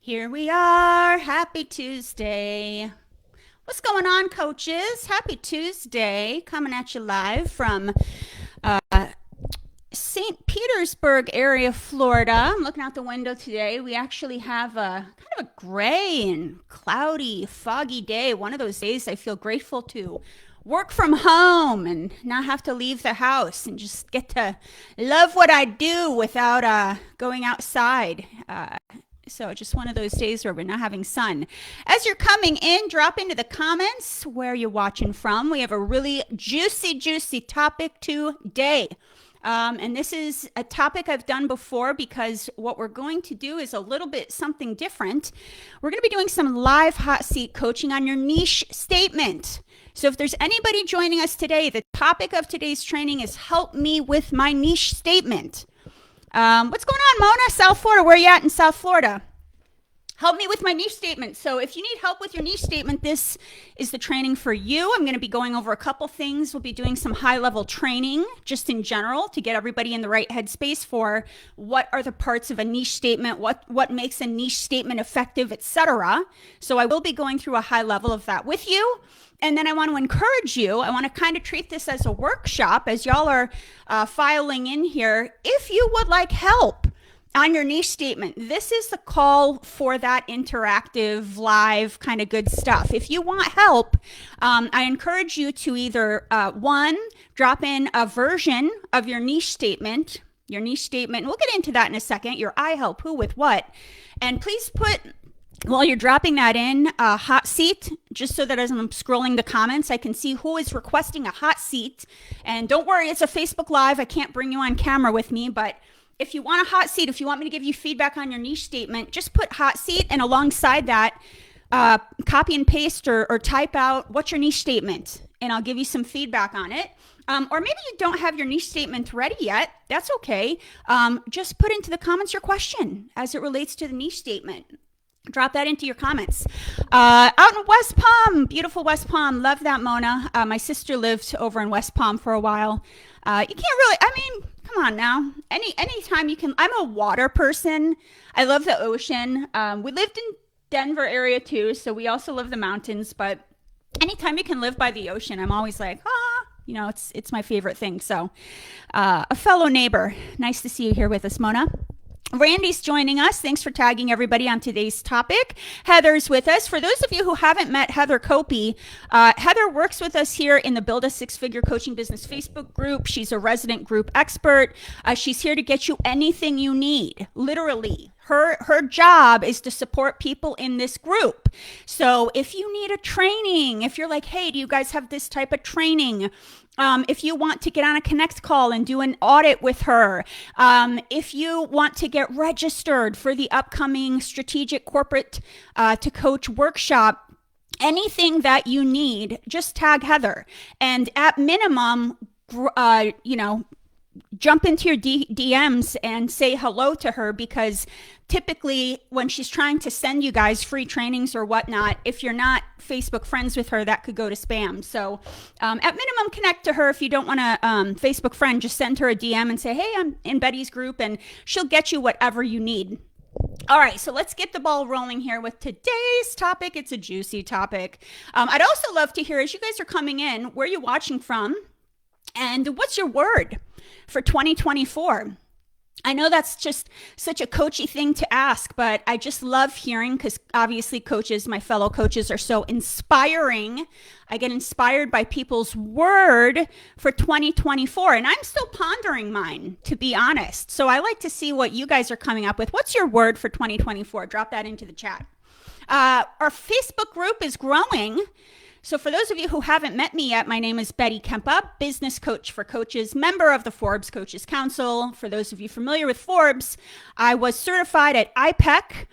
Here we are. Happy Tuesday. What's going on, coaches? Happy Tuesday. Coming at you live from St. Petersburg area, Florida. I'm looking out the window today. We actually have a kind of a gray and cloudy, foggy day. One of those days I feel grateful to work from home and not have to leave the house and just get to love what I do without going outside. So just one of those days where we're not having sun. As you're coming in, drop into the comments where you're watching from. We have a really juicy topic today. And this is a topic I've done before because what we're going to do is a little bit something different. We're going to be doing some live hot seat coaching on your niche statement. So if there's anybody joining us today, the topic of today's training is help me with my niche statement. What's going on, Mona? South Florida. Where are you at in South Florida? Help me with my niche statement. So if you need help with your niche statement, this is the training for you. I'm going to be going over a couple things. We'll be doing some high-level training just in general to get everybody in the right headspace for what are the parts of a niche statement, what makes a niche statement effective, etc. So I will be going through a high level of that with you. And then I want to encourage you. I want to kind of treat this as a workshop as y'all are filing in here. If you would like help on your niche statement, this is the call for that interactive, live kind of good stuff. If you want help, I encourage you to either, one, drop in a version of your niche statement. We'll get into that in a second. Your I help who with what. And please put, while you're dropping that in, a hot seat, just so that as I'm scrolling the comments, I can see who is requesting a hot seat. And don't worry, it's a Facebook Live. I can't bring you on camera with me, but if you want a hot seat, if you want me to give you feedback on your niche statement, just put hot seat, and alongside that, copy and paste or type out what's your niche statement, and I'll give you some feedback on it. Or maybe you don't have your niche statement ready yet. That's okay. Just put into the comments your question as it relates to the niche statement. Drop that into your comments. Out in West Palm, beautiful West Palm. Love that, Mona. My sister lived over in West Palm for a while. You can't really, come on now. Anytime you can. I'm a water person. I love the ocean. We lived in Denver area too, so we also love the mountains. But anytime you can live by the ocean, I'm always like, it's my favorite thing. So, a fellow neighbor. Nice to see you here with us, Mona. Randy's joining us. Thanks for tagging everybody on today's topic. Heather's with us. For those of you who haven't met Heather Copey, Heather works with us here in the Build a Six-Figure Coaching Business Facebook group. She's a resident group expert. She's here to get you anything you need, literally. Her job is to support people in this group. So if you need a training, if you're like, hey, do you guys have this type of training? If you want to get on a Connect call and do an audit with her, if you want to get registered for the upcoming Strategic Corporate to Coach workshop, anything that you need, just tag Heather. And at minimum, jump into your DMs and say hello to her, because typically when she's trying to send you guys free trainings or whatnot, if you're not Facebook friends with her, that could go to spam. So at minimum, connect to her. If you don't want to Facebook friend, just send her a DM and say, hey, I'm in Betty's group, and she'll get you whatever you need. All right, so let's get the ball rolling here with today's topic. It's a juicy topic. I'd also love to hear, as you guys are coming in, where you're watching from and what's your word for 2024. I know that's just such a coachy thing to ask, but I just love hearing, because obviously coaches, my fellow coaches, are so inspiring. I get inspired by people's word for 2024, and I'm still pondering mine, to be honest. So I like to see what you guys are coming up with. What's your word for 2024? Drop that into the chat. Our Facebook group is growing. So for those of you who haven't met me yet, my name is Betty Kempa, business coach for coaches, member of the Forbes Coaches Council. For those of you familiar with Forbes, I was certified at IPEC.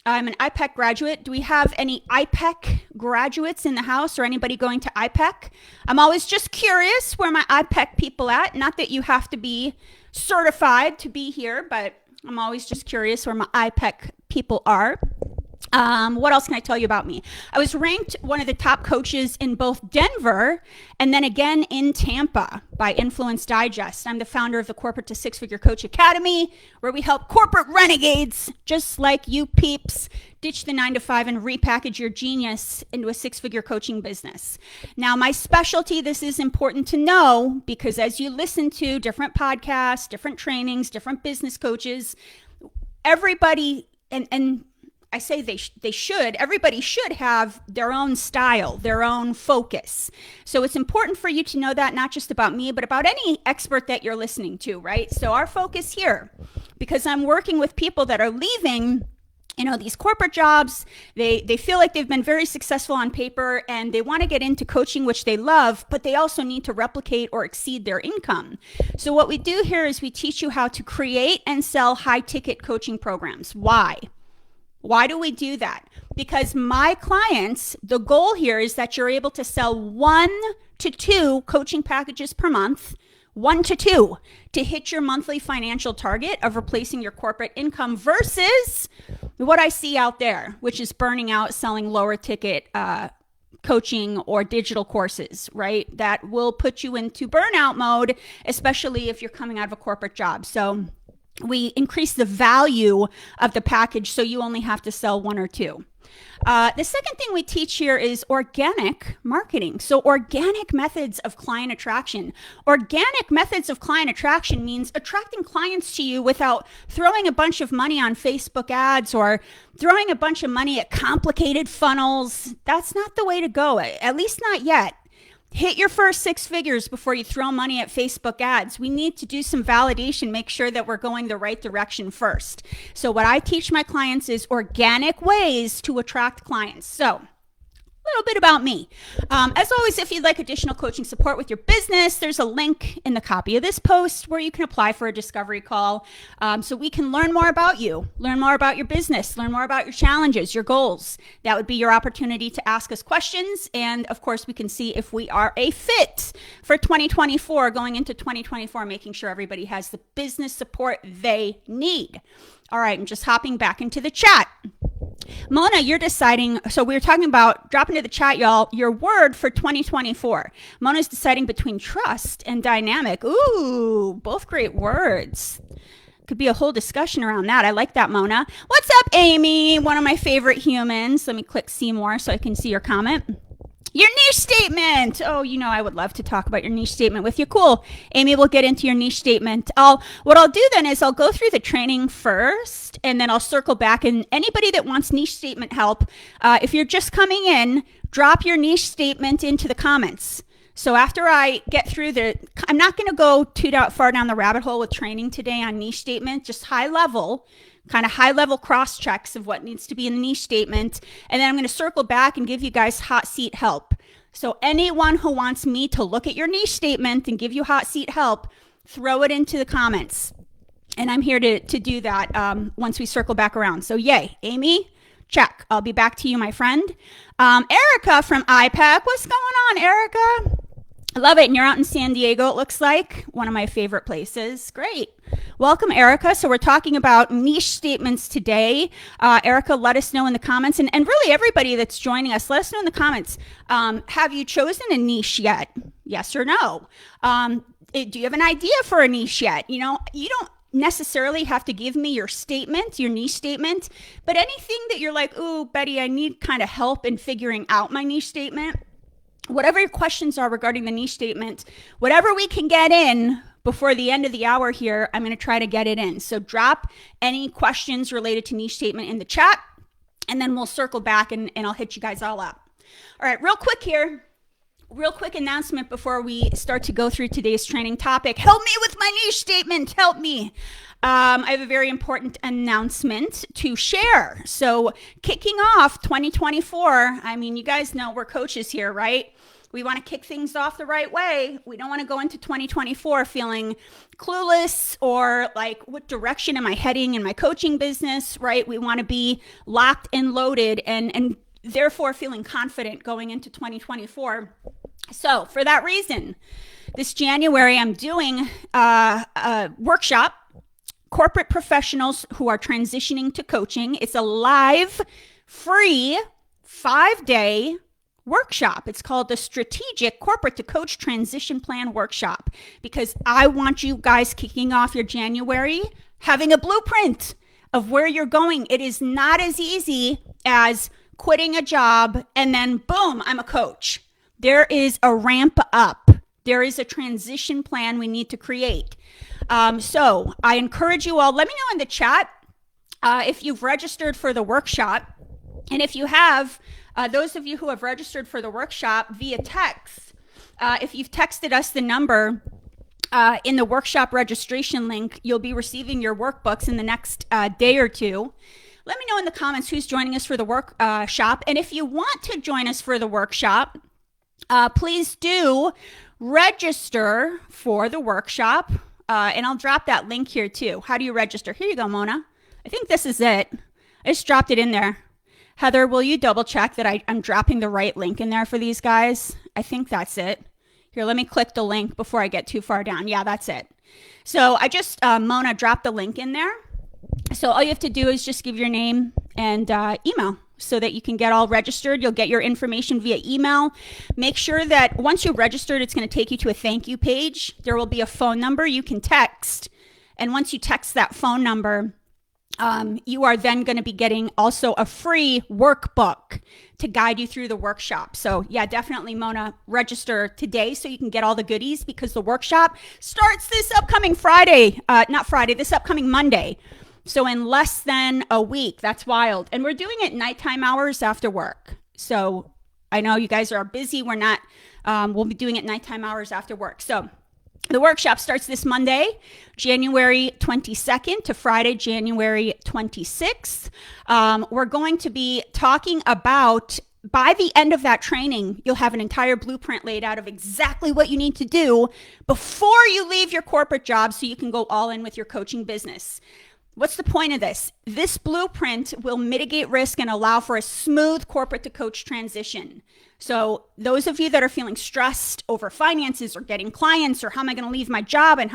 I'm an IPEC graduate. Do we have any IPEC graduates in the house, or anybody going to IPEC? I'm always just curious where my IPEC people at. Not that you have to be certified to be here, but I'm always just curious where my IPEC people are. What else can I tell you about me? I was ranked one of the top coaches in both Denver and then again in Tampa by Influence Digest. I'm the founder of the Corporate to Six Figure Coach Academy, where we help corporate renegades just like you peeps ditch the 9 to 5 and repackage your genius into a six-figure coaching business. Now, my specialty, this is important to know, because as you listen to different podcasts, different trainings, different business coaches, everybody, and I say everybody should have their own style, their own focus. So it's important for you to know that, not just about me, but about any expert that you're listening to, right? So our focus here, because I'm working with people that are leaving, these corporate jobs, they feel like they've been very successful on paper and they want to get into coaching, which they love, but they also need to replicate or exceed their income. So what we do here is we teach you how to create and sell high ticket coaching programs. Why? Why do we do that? Because my clients, the goal here is that you're able to sell 1 to 2 coaching packages per month, 1 to 2, to hit your monthly financial target of replacing your corporate income versus what I see out there, which is burning out, selling lower ticket coaching or digital courses, right? That will put you into burnout mode, especially if you're coming out of a corporate job. So we increase the value of the package so you only have to sell 1 or 2. The second thing we teach here is organic marketing. So organic methods of client attraction. Organic methods of client attraction means attracting clients to you without throwing a bunch of money on Facebook ads or throwing a bunch of money at complicated funnels. That's not the way to go, at least not yet. Hit your first 6 figures before you throw money at Facebook ads. We need to do some validation, make sure that we're going the right direction first. So what I teach my clients is organic ways to attract clients. So a little bit about me. As always, if you'd like additional coaching support with your business, there's a link in the copy of this post where you can apply for a discovery call so we can learn more about you, learn more about your business, learn more about your challenges, your goals. That would be your opportunity to ask us questions. And of course, we can see if we are a fit for 2024, going into 2024, making sure everybody has the business support they need. All right, I'm just hopping back into the chat. Mona, you're deciding, so we were talking about, drop into the chat, y'all, your word for 2024. Mona's deciding between trust and dynamic. Ooh, both great words. Could be a whole discussion around that. I like that, Mona. What's up, Amy? One of my favorite humans. Let me click see more so I can see your comment. Your niche statement. Oh, I would love to talk about your niche statement with you. Cool. Amy, we'll get into your niche statement. What I'll do then is I'll go through the training first, and then I'll circle back. And anybody that wants niche statement help, if you're just coming in, drop your niche statement into the comments. So after I get through I'm not going to go too far down the rabbit hole with training today on niche statement, just high level cross checks of what needs to be in the niche statement. And then I'm going to circle back and give you guys hot seat help. So anyone who wants me to look at your niche statement and give you hot seat help, throw it into the comments. And I'm here to do that once we circle back around. So yay, Amy, check. I'll be back to you, my friend. Erica from IPAC. What's going on, Erica? I love it. And you're out in San Diego, it looks like. One of my favorite places. Great. Welcome, Erica. So we're talking about niche statements today. Erica, let us know in the comments. And really everybody that's joining us, let us know in the comments. Have you chosen a niche yet? Yes or no? Do you have an idea for a niche yet? You don't necessarily have to give me your statement, your niche statement, but anything that you're like, ooh, Betty, I need kind of help in figuring out my niche statement. Whatever your questions are regarding the niche statement, whatever we can get in before the end of the hour here, I'm going to try to get it in. So drop any questions related to niche statement in the chat, and then we'll circle back and I'll hit you guys all up. All right, real quick announcement before we start to go through today's training topic. Help me with my niche statement. Help me. I have a very important announcement to share. So kicking off 2024, you guys know we're coaches here, right? We want to kick things off the right way. We don't want to go into 2024 feeling clueless or like, what direction am I heading in my coaching business, right? We want to be locked and loaded and therefore feeling confident going into 2024. So for that reason, this January, I'm doing a workshop, corporate professionals who are transitioning to coaching. It's a live free 5-day workshop. It's called the Strategic Corporate to Coach Transition Plan Workshop, because I want you guys kicking off your January having a blueprint of where you're going. It is not as easy as quitting a job and then boom, I'm a coach. There is a ramp up. There is a transition plan we need to create. So I encourage you all, let me know in the chat if you've registered for the workshop. And if you have, those of you who have registered for the workshop via text, if you've texted us the number in the workshop registration link, you'll be receiving your workbooks in the next day or two. Let me know in the comments who's joining us for the workshop. And if you want to join us for the workshop, please do register for the workshop. And I'll drop that link here too. How do you register? Here you go, Mona. I think this is it. I just dropped it in there. Heather, will you double check that I'm dropping the right link in there for these guys? I think that's it. Here, let me click the link before I get too far down. Yeah, that's it. So I just, Mona, dropped the link in there. So all you have to do is just give your name and email so that you can get all registered. You'll get your information via email. Make sure that once you're registered, it's going to take you to a thank you page. There will be a phone number you can text. And once you text that phone number, you are then going to be getting also a free workbook to guide you through the workshop. So yeah, definitely, Mona, register today so you can get all the goodies, because the workshop starts this upcoming this upcoming Monday. So in less than a week. That's wild. And we're doing it nighttime hours after work. So I know you guys are busy. We'll be doing it nighttime hours after work. So the workshop starts this Monday, January 22nd to Friday, January 26th. We're going to be talking about, by the end of that training, you'll have an entire blueprint laid out of exactly what you need to do before you leave your corporate job so you can go all in with your coaching business. What's the point of this? This blueprint will mitigate risk and allow for a smooth corporate to coach transition. So those of you that are feeling stressed over finances or getting clients or how am I going to leave my job and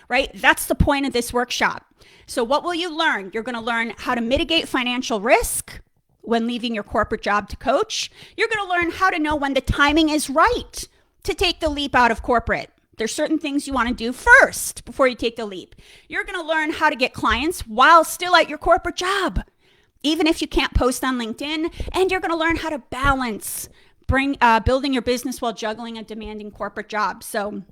right? That's the point of this workshop. So what will you learn? You're going to learn how to mitigate financial risk when leaving your corporate job to coach. You're going to learn how to know when the timing is right to take the leap out of corporate. There's certain things you want to do first before you take the leap. You're going to learn how to get clients while still at your corporate job, even if you can't post on LinkedIn. And you're going to learn how to balance building your business while juggling a demanding corporate job. So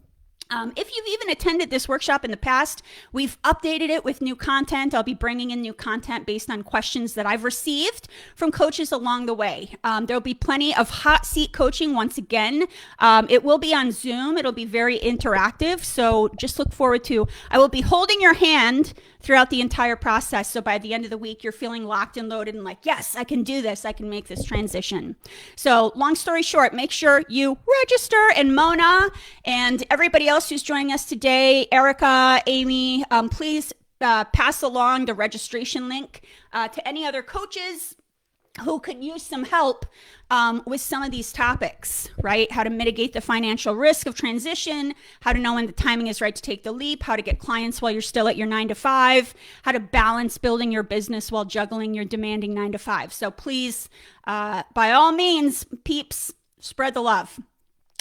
if you've even attended this workshop in the past, we've updated it with new content. I'll be bringing in new content based on questions that I've received from coaches along the way. There'll be plenty of hot seat coaching once again. It will be on Zoom. It'll be very interactive. So just look forward to, I will be holding your hand throughout the entire process. So by the end of the week, you're feeling locked and loaded and like, yes, I can do this. I can make this transition. So long story short, make sure you register. And Mona and everybody else who's joining us today, Erica, Amy, please pass along the registration link to any other coaches who could use some help with some of these topics, right? How to mitigate the financial risk of transition, how to know when the timing is right to take the leap, how to get clients while you're still at your 9-to-5, how to balance building your business while juggling your demanding 9-to-5. So please, by all means, peeps, spread the love.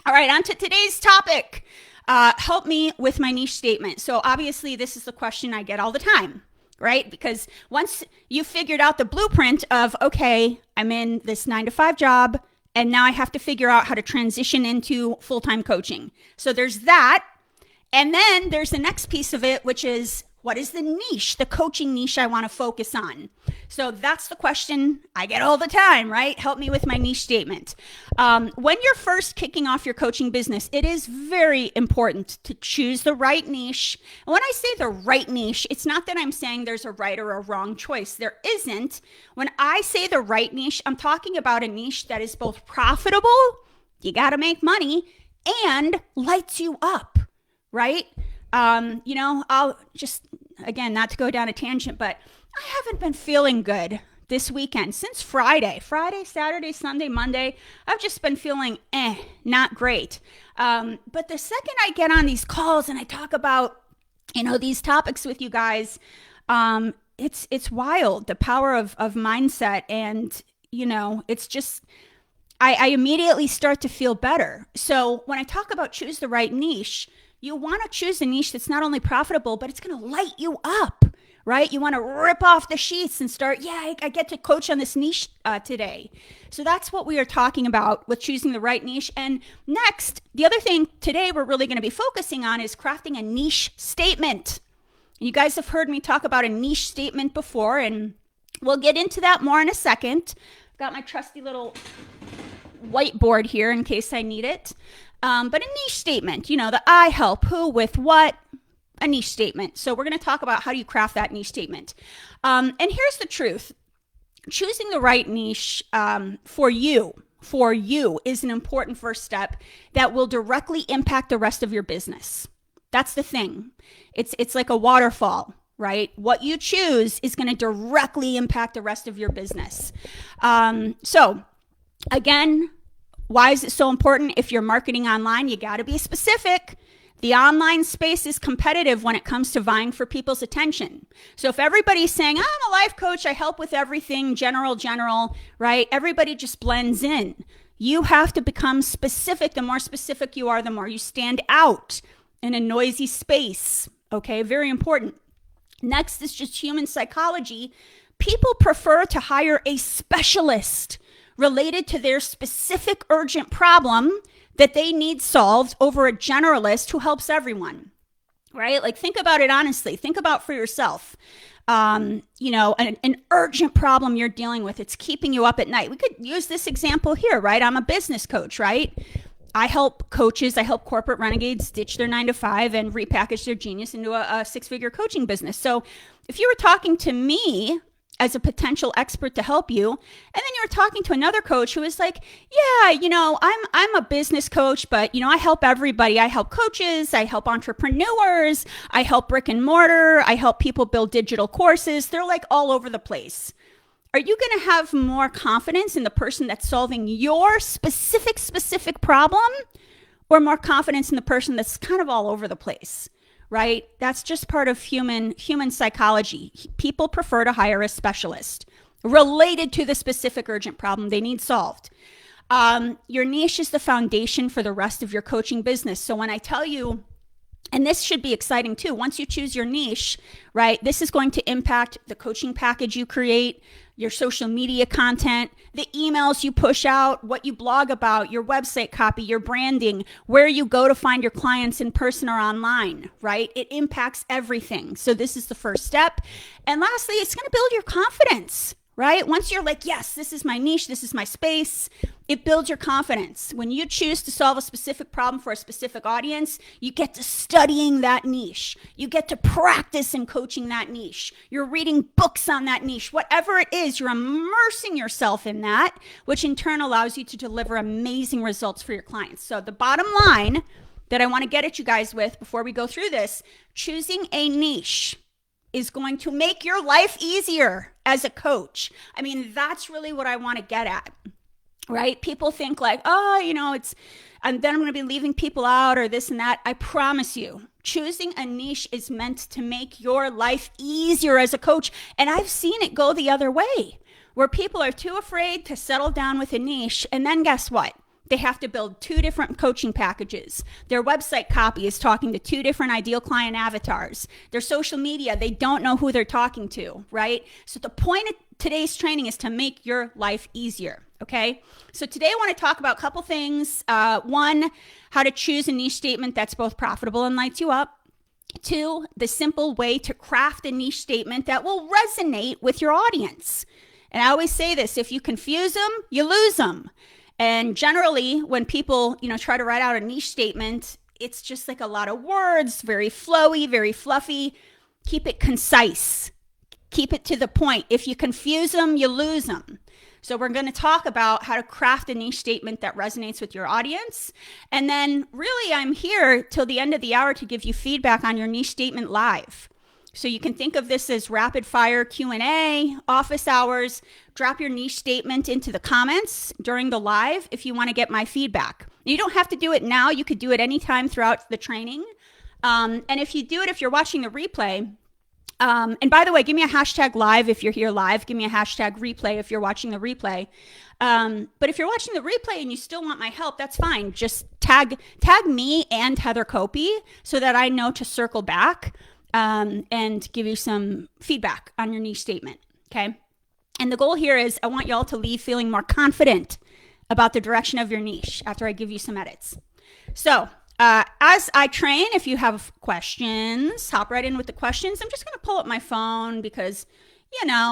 All right, on to today's topic. Help me with my niche statement. So obviously this is the question I get all the time, right? Because once you figured out the blueprint of, okay, I'm in this 9-to-5 job and now I have to figure out how to transition into full-time coaching. So there's that. And then there's the next piece of it, which is, what is the niche, the coaching niche I want to focus on? So that's the question I get all the time, right? Help me with my niche statement. When you're first kicking off your coaching business, it is very important to choose the right niche. And when I say the right niche, it's not that I'm saying there's a right or a wrong choice. There isn't. When I say the right niche, I'm talking about a niche that is both profitable, you got to make money, and lights you up, right? I'll just, again, not to go down a tangent, but I haven't been feeling good this weekend since Friday, Saturday, Sunday, Monday. I've just been feeling not great. But the second I get on these calls and I talk about, these topics with you guys, it's wild, the power of mindset and, it's just, I immediately start to feel better. So when I talk about choose the right niche, you want to choose a niche that's not only profitable, but it's going to light you up, right? You want to rip off the sheets and start, yeah, I get to coach on this niche today. So that's what we are talking about with choosing the right niche. And next, the other thing today we're really going to be focusing on is crafting a niche statement. You guys have heard me talk about a niche statement before, and we'll get into that more in a second. I've got my trusty little whiteboard here in case I need it. But a niche statement, the I help, who, with, what, a niche statement. So we're going to talk about how do you craft that niche statement. And here's the truth. Choosing the right niche for you is an important first step that will directly impact the rest of your business. That's the thing. It's like a waterfall, right? What you choose is going to directly impact the rest of your business. So again, why is it so important? If you're marketing online, you got to be specific. The online space is competitive when it comes to vying for people's attention. So if everybody's saying, I'm a life coach, I help with everything, general, right? Everybody just blends in. You have to become specific. The more specific you are, the more you stand out in a noisy space. Okay, very important. Next is just human psychology. People prefer to hire a specialist related to their specific urgent problem that they need solved over a generalist who helps everyone, right? Like, think about it honestly. Think about for yourself. An urgent problem you're dealing with. It's keeping you up at night. We could use this example here, right? I'm a business coach, right? I help corporate renegades ditch their 9-to-5 and repackage their genius into a six-figure coaching business. So if you were talking to me as a potential expert to help you, and then you were talking to another coach who is like, yeah, I'm a business coach, but I help everybody. I help coaches, I help entrepreneurs, I help brick and mortar, I help people build digital courses. They're like all over the place. Are you going to have more confidence in the person that's solving your specific problem, or more confidence in the person that's kind of all over the place? Right? That's just part of human psychology. People prefer to hire a specialist related to the specific urgent problem they need solved. Your niche is the foundation for the rest of your coaching business. So when I tell you, and this should be exciting too, once you choose your niche, right, this is going to impact the coaching package you create, your social media content, the emails you push out, what you blog about, your website copy, your branding, where you go to find your clients in person or online, right? It impacts everything. So this is the first step. And lastly, it's going to build your confidence, right? Once you're like, yes, this is my niche, this is my space, it builds your confidence. When you choose to solve a specific problem for a specific audience, you get to studying that niche. You get to practice in coaching that niche. You're reading books on that niche. Whatever it is, you're immersing yourself in that, which in turn allows you to deliver amazing results for your clients. So the bottom line that I want to get at you guys with before we go through this, choosing a niche is going to make your life easier as a coach. I mean, that's really what I want to get at, right? People think like, and then I'm going to be leaving people out or this and that. I promise you, choosing a niche is meant to make your life easier as a coach. And I've seen it go the other way, where people are too afraid to settle down with a niche. And then guess what? They have to build 2 different coaching packages. Their website copy is talking to 2 different ideal client avatars. Their social media, they don't know who they're talking to, right? So the point of today's training is to make your life easier, okay? So today I want to talk about a couple things. 1, how to choose a niche statement that's both profitable and lights you up. 2, the simple way to craft a niche statement that will resonate with your audience. And I always say this, if you confuse them, you lose them. And generally, when people, try to write out a niche statement, it's just like a lot of words, very flowy, very fluffy. Keep it concise. Keep it to the point. If you confuse them, you lose them. So we're going to talk about how to craft a niche statement that resonates with your audience. And then really, I'm here till the end of the hour to give you feedback on your niche statement live. So you can think of this as rapid fire Q&A, office hours. Drop your niche statement into the comments during the live if you want to get my feedback. You don't have to do it now. You could do it anytime throughout the training. And if you do it, if you're watching the replay, And by the way, give me a hashtag live if you're here live. Give me a hashtag replay if you're watching the replay. But if you're watching the replay and you still want my help, that's fine. Just tag me and Heather Copey so that I know to circle back and give you some feedback on your niche statement. Okay. And the goal here is I want y'all to leave feeling more confident about the direction of your niche after I give you some edits. So as I train, if you have questions, hop right in with the questions. I'm just going to pull up my phone because,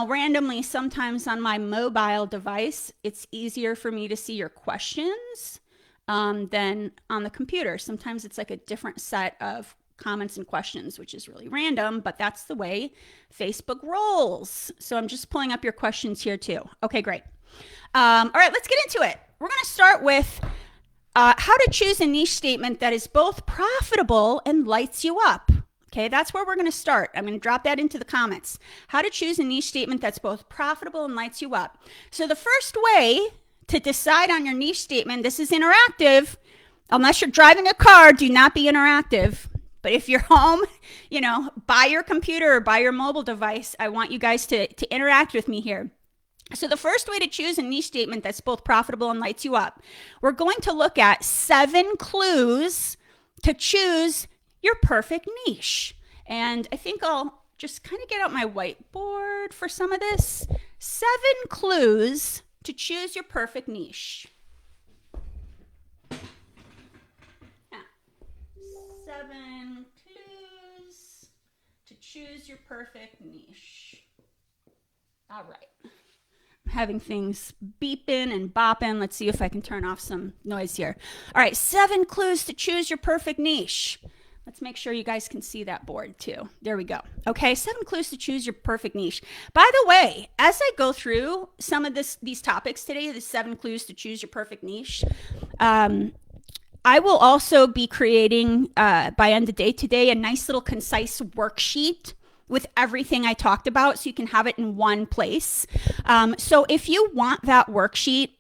randomly, sometimes on my mobile device, it's easier for me to see your questions than on the computer. Sometimes it's like a different set of comments and questions, which is really random, but that's the way Facebook rolls. So I'm just pulling up your questions here too. Okay, great. All right, let's get into it. We're going to start with how to choose a niche statement that is both profitable and lights you up. Okay, that's where we're going to start. I'm going to drop that into the comments. How to choose a niche statement that's both profitable and lights you up. So the first way to decide on your niche statement, this is interactive. Unless you're driving a car, do not be interactive. But if you're home, by your computer or by your mobile device, I want you guys to interact with me here. So the first way to choose a niche statement that's both profitable and lights you up, we're going to look at 7 clues to choose your perfect niche. And I think I'll just kind of get out my whiteboard for some of this. 7 clues to choose your perfect niche. 7 clues to choose your perfect niche. All right. Having things beeping and bopping. Let's see if I can turn off some noise here. All right, 7 clues to choose your perfect niche. Let's make sure you guys can see that board too. There we go. Okay, 7 clues to choose your perfect niche. By the way, as I go through some of these topics today, the 7 clues to choose your perfect niche, I will also be creating, by end of day today, a nice little concise worksheet with everything I talked about so you can have it in one place. So if you want that worksheet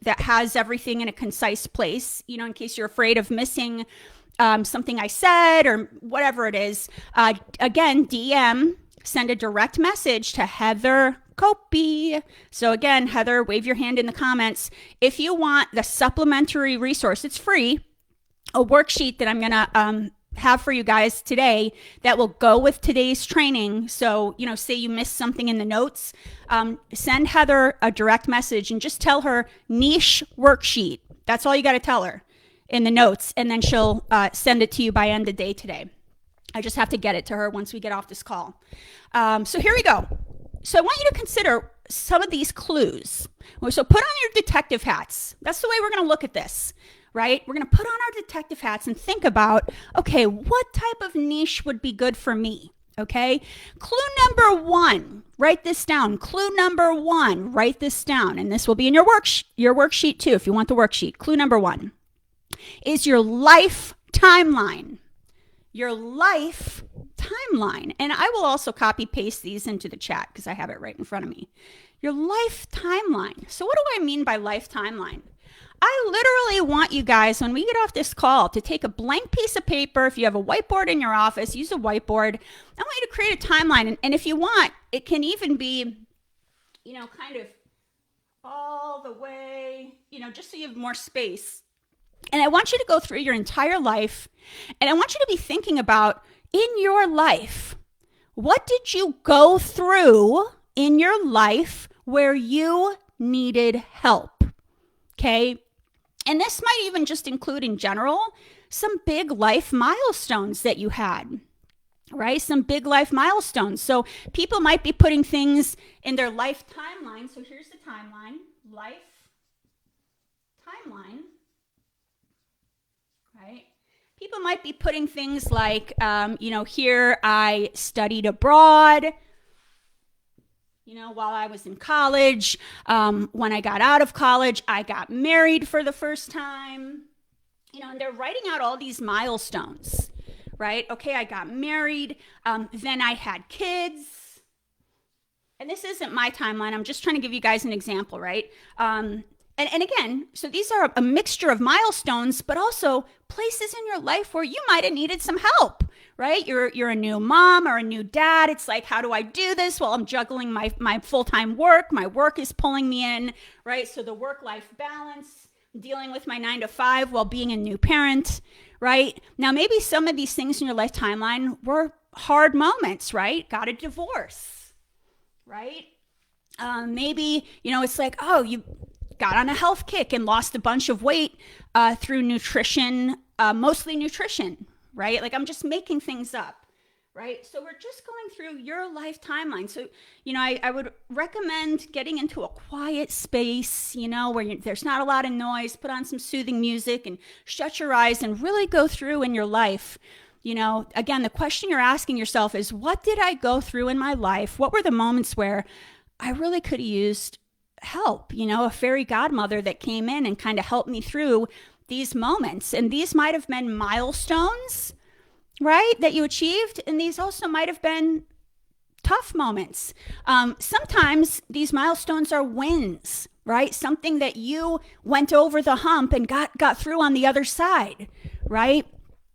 that has everything in a concise place, in case you're afraid of missing something I said or whatever it is, again, send a direct message to Heather Copey. So again, Heather, wave your hand in the comments. If you want the supplementary resource, it's free, a worksheet that I'm going to have for you guys today that will go with today's training. So, say you missed something in the notes, send Heather a direct message and just tell her niche worksheet. That's all you got to tell her in the notes. And then she'll send it to you by end of day today. I just have to get it to her once we get off this call. So here we go. So I want you to consider some of these clues. So put on your detective hats. That's the way we're going to look at this. Right? We're going to put on our detective hats and think about, okay, what type of niche would be good for me? Okay. Clue number 1, write this down. Clue number 1, write this down. And this will be in your worksheet too, if you want the worksheet. Clue number 1 is your life timeline. Your life timeline. And I will also copy paste these into the chat because I have it right in front of me. Your life timeline. So what do I mean by life timeline? I literally want you guys, when we get off this call, to take a blank piece of paper. If you have a whiteboard in your office, use a whiteboard. I want you to create a timeline. And if you want, it can even be, kind of all the way, just so you have more space. And I want you to go through your entire life. And I want you to be thinking about, in your life, what did you go through in your life where you needed help? Okay. And this might even just include in general some big life milestones that you had, right? Some big life milestones. So people might be putting things in their life timeline. So here's the timeline, life timeline, right? People might be putting things like, here I studied abroad, while I was in college. When I got out of college, I got married for the first time. And they're writing out all these milestones, right? Okay, I got married. Then I had kids. And this isn't my timeline. I'm just trying to give you guys an example, right? And again, so these are a mixture of milestones, but also places in your life where you might have needed some help, right? You're a new mom or a new dad. It's like, how do I do this? Well, I'm juggling my full-time work. My work is pulling me in, right? So the work-life balance, dealing with my 9 to 5 while being a new parent, right? Now, maybe some of these things in your life timeline were hard moments, right? Got a divorce, right? Maybe, it's like, oh, you got on a health kick and lost a bunch of weight through nutrition, mostly nutrition, right? Like I'm just making things up, right? So we're just going through your life timeline. So, I would recommend getting into a quiet space, where there's not a lot of noise, put on some soothing music and shut your eyes and really go through in your life. Again, the question you're asking yourself is, what did I go through in my life? What were the moments where I really could have used help, a fairy godmother that came in and kind of helped me through these moments. And these might have been milestones, right, that you achieved. And these also might have been tough moments. Sometimes these milestones are wins, right? Something that you went over the hump and got through on the other side, right?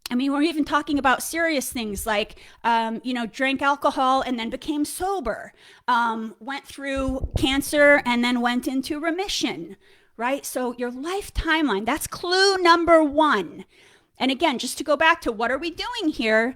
I mean, we're even talking about serious things like, drank alcohol and then became sober, went through cancer and then went into remission, right? So your life timeline, that's clue number 1. And again, just to go back to what are we doing here?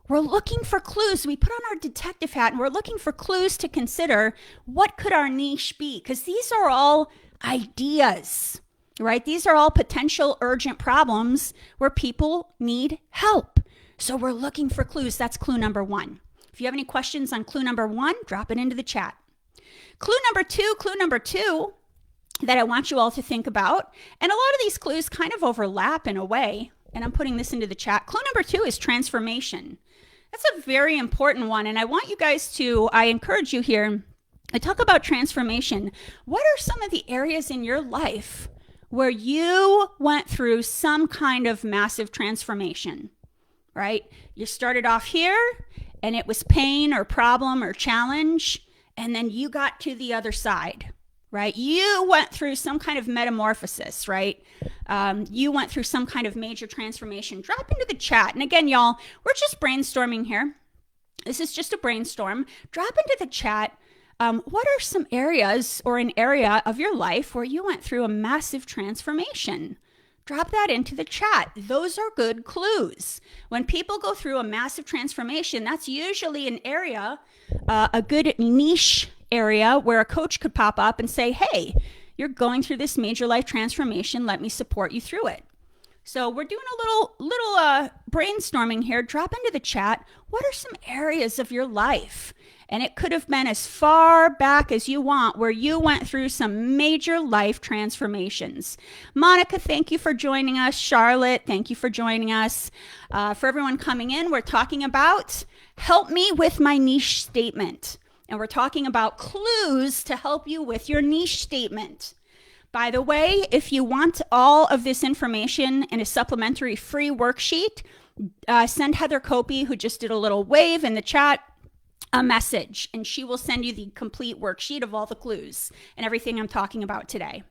We're looking for clues. We put on our detective hat and we're looking for clues to consider what could our niche be? Because these are all ideas, right? These are all potential urgent problems where people need help. So we're looking for clues. That's clue number 1. If you have any questions on clue number 1, drop it into the chat. Clue number two that I want you all to think about, and a lot of these clues kind of overlap in a way, and I'm putting this into the chat. Clue number 2 is transformation. That's a very important one, and I want you guys to, I encourage you here, I talk about transformation. What are some of the areas in your life where you went through some kind of massive transformation, right? You started off here and it was pain or problem or challenge, and then you got to the other side, right? You went through some kind of metamorphosis, right? You went through some kind of major transformation. Drop into the chat. And again, y'all, we're just brainstorming here. This is just a brainstorm. Drop into the chat. What are some areas or an area of your life where you went through a massive transformation? Drop that into the chat. Those are good clues. When people go through a massive transformation, that's usually an area, a good niche area where a coach could pop up and say, hey, you're going through this major life transformation. Let me support you through it. So we're doing a little brainstorming here. Drop into the chat. What are some areas of your life? And it could have been as far back as you want where you went through some major life transformations. Monica, thank you for joining us. Charlotte, thank you for joining us. For everyone coming in, we're talking about help me with my niche statement. And we're talking about clues to help you with your niche statement. By the way, if you want all of this information in a supplementary free worksheet, send Heather Copey, who just did a little wave in the chat, a message, and she will send you the complete worksheet of all the clues and everything I'm talking about today.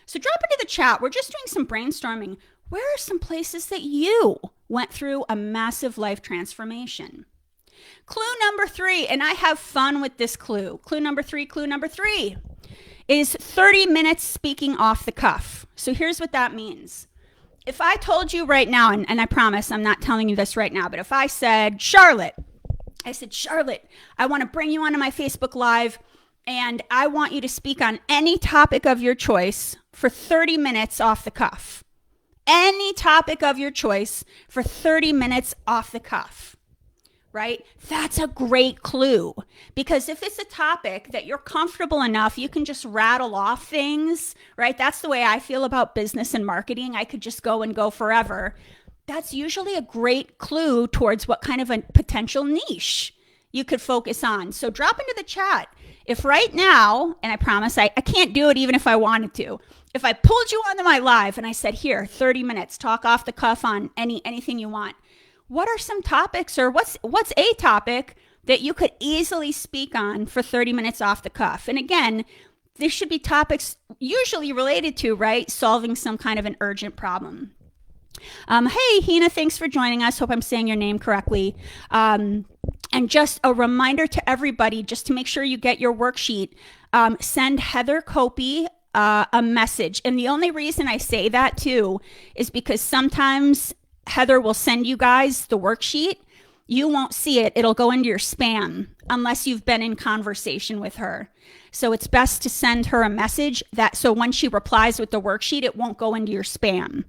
So drop into the chat. We're just doing some brainstorming. Where are some places that you went through a massive life transformation? Clue number 3, and I have fun with this clue. Clue number 3 is 30 minutes speaking off the cuff. So here's what that means. If I told you right now, and I promise I'm not telling you this right now, but if I said, Charlotte, I want to bring you onto my Facebook Live, and I want you to speak on any topic of your choice for 30 minutes off the cuff. Any topic of your choice for 30 minutes off the cuff, right? That's a great clue, because if it's a topic that you're comfortable enough, you can just rattle off things, right? That's the way I feel about business and marketing. I could just go forever. That's usually a great clue towards what kind of a potential niche you could focus on. So drop into the chat. If right now, and I promise I can't do it even if I wanted to, if I pulled you onto my live and I said, here, 30 minutes, talk off the cuff on anything you want, what are some topics, or what's a topic that you could easily speak on for 30 minutes off the cuff? And again, there should be topics usually related to, right, solving some kind of an urgent problem. Hey, Hina, thanks for joining us. Hope I'm saying your name correctly. And just a reminder to everybody, just to make sure you get your worksheet, send Heather Copey a message. And the only reason I say that too is because sometimes Heather will send you guys the worksheet. You won't see it. It'll go into your spam unless you've been in conversation with her. So it's best to send her a message that so when she replies with the worksheet, it won't go into your spam.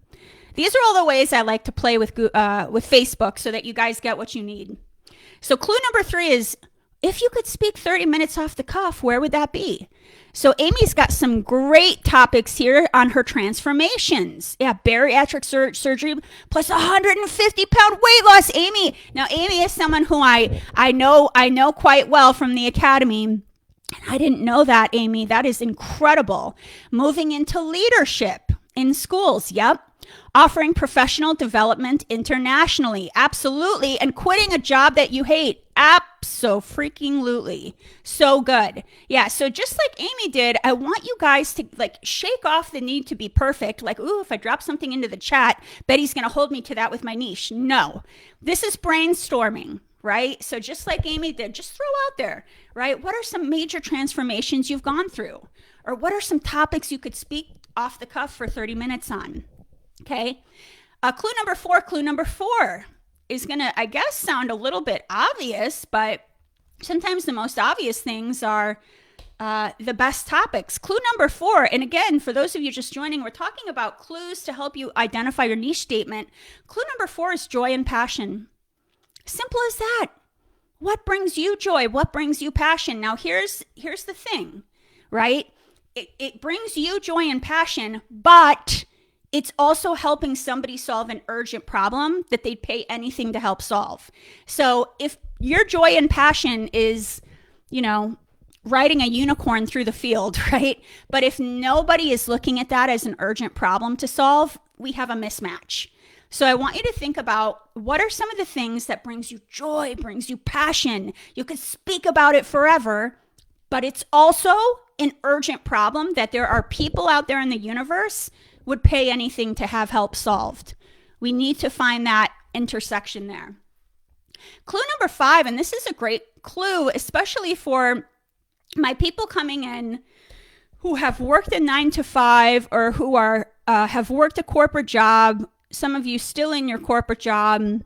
These are all the ways I like to play with Facebook so that you guys get what you need. So clue number 3 is if you could speak 30 minutes off the cuff, where would that be? So Amy's got some great topics here on her transformations. Yeah, bariatric surgery plus 150-pound weight loss. Amy. Now, Amy is someone who I know quite well from the academy. I didn't know that, Amy. That is incredible. Moving into leadership in schools. Yep. Offering professional development internationally. Absolutely. And quitting a job that you hate. Abso-freaking-lutely. So good. Yeah. So just like Amy did, I want you guys to like shake off the need to be perfect. Like, ooh, if I drop something into the chat, Betty's going to hold me to that with my niche. No, this is brainstorming, right? So just like Amy did, just throw out there, right? What are some major transformations you've gone through? Or what are some topics you could speak off the cuff for 30 minutes on? Okay. Clue number four is going to, I guess, sound a little bit obvious, but sometimes the most obvious things are the best topics. Clue number 4, and again, for those of you just joining, we're talking about clues to help you identify your niche statement. Clue number 4 is joy and passion. Simple as that. What brings you joy? What brings you passion? Now, here's the thing, right? It brings you joy and passion, but it's also helping somebody solve an urgent problem that they'd pay anything to help solve. So if your joy and passion is, riding a unicorn through the field, right? But if nobody is looking at that as an urgent problem to solve, we have a mismatch. So I want you to think about what are some of the things that brings you joy, brings you passion. You could speak about it forever, but it's also an urgent problem that there are people out there in the universe would pay anything to have help solved. We need to find that intersection there. Clue number 5, and this is a great clue, especially for my people coming in who have worked a 9 to 5 or who are have worked a corporate job. Some of you still in your corporate job.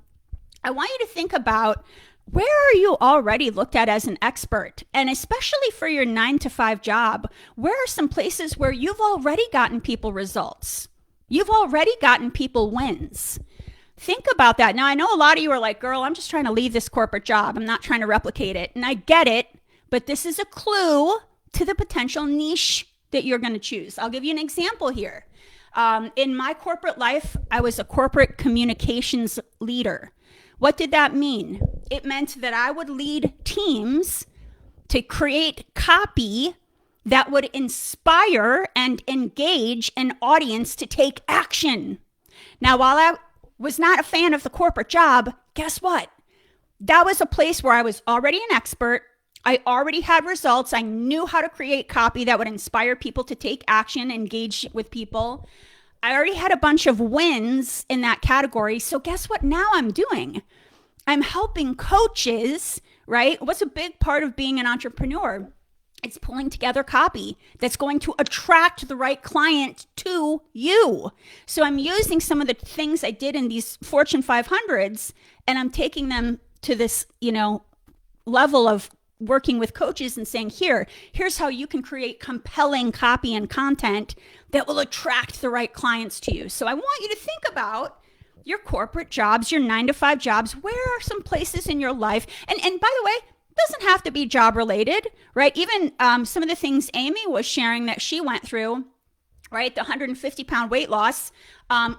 I want you to think about where are you already looked at as an expert? And especially for your 9 to 5 job, where are some places where you've already gotten people results? You've already gotten people wins. Think about that. Now, I know a lot of you are like, girl, I'm just trying to leave this corporate job. I'm not trying to replicate it. And I get it, but this is a clue to the potential niche that you're going to choose. I'll give you an example here. In my corporate life, I was a corporate communications leader. What did that mean? It meant that I would lead teams to create copy that would inspire and engage an audience to take action. Now, while I was not a fan of the corporate job, guess what? That was a place where I was already an expert. I already had results. I knew how to create copy that would inspire people to take action, engage with people. I already had a bunch of wins in that category. So guess what now I'm doing? I'm helping coaches, right? What's a big part of being an entrepreneur? It's pulling together copy that's going to attract the right client to you. So I'm using some of the things I did in these Fortune 500s, and I'm taking them to this, level of working with coaches and saying, here's how you can create compelling copy and content that will attract the right clients to you. So I want you to think about your corporate jobs, your 9 to 5 jobs. Where are some places in your life? And by the way, it doesn't have to be job related, right? Even some of the things Amy was sharing that she went through, right? The 150-pound weight loss, that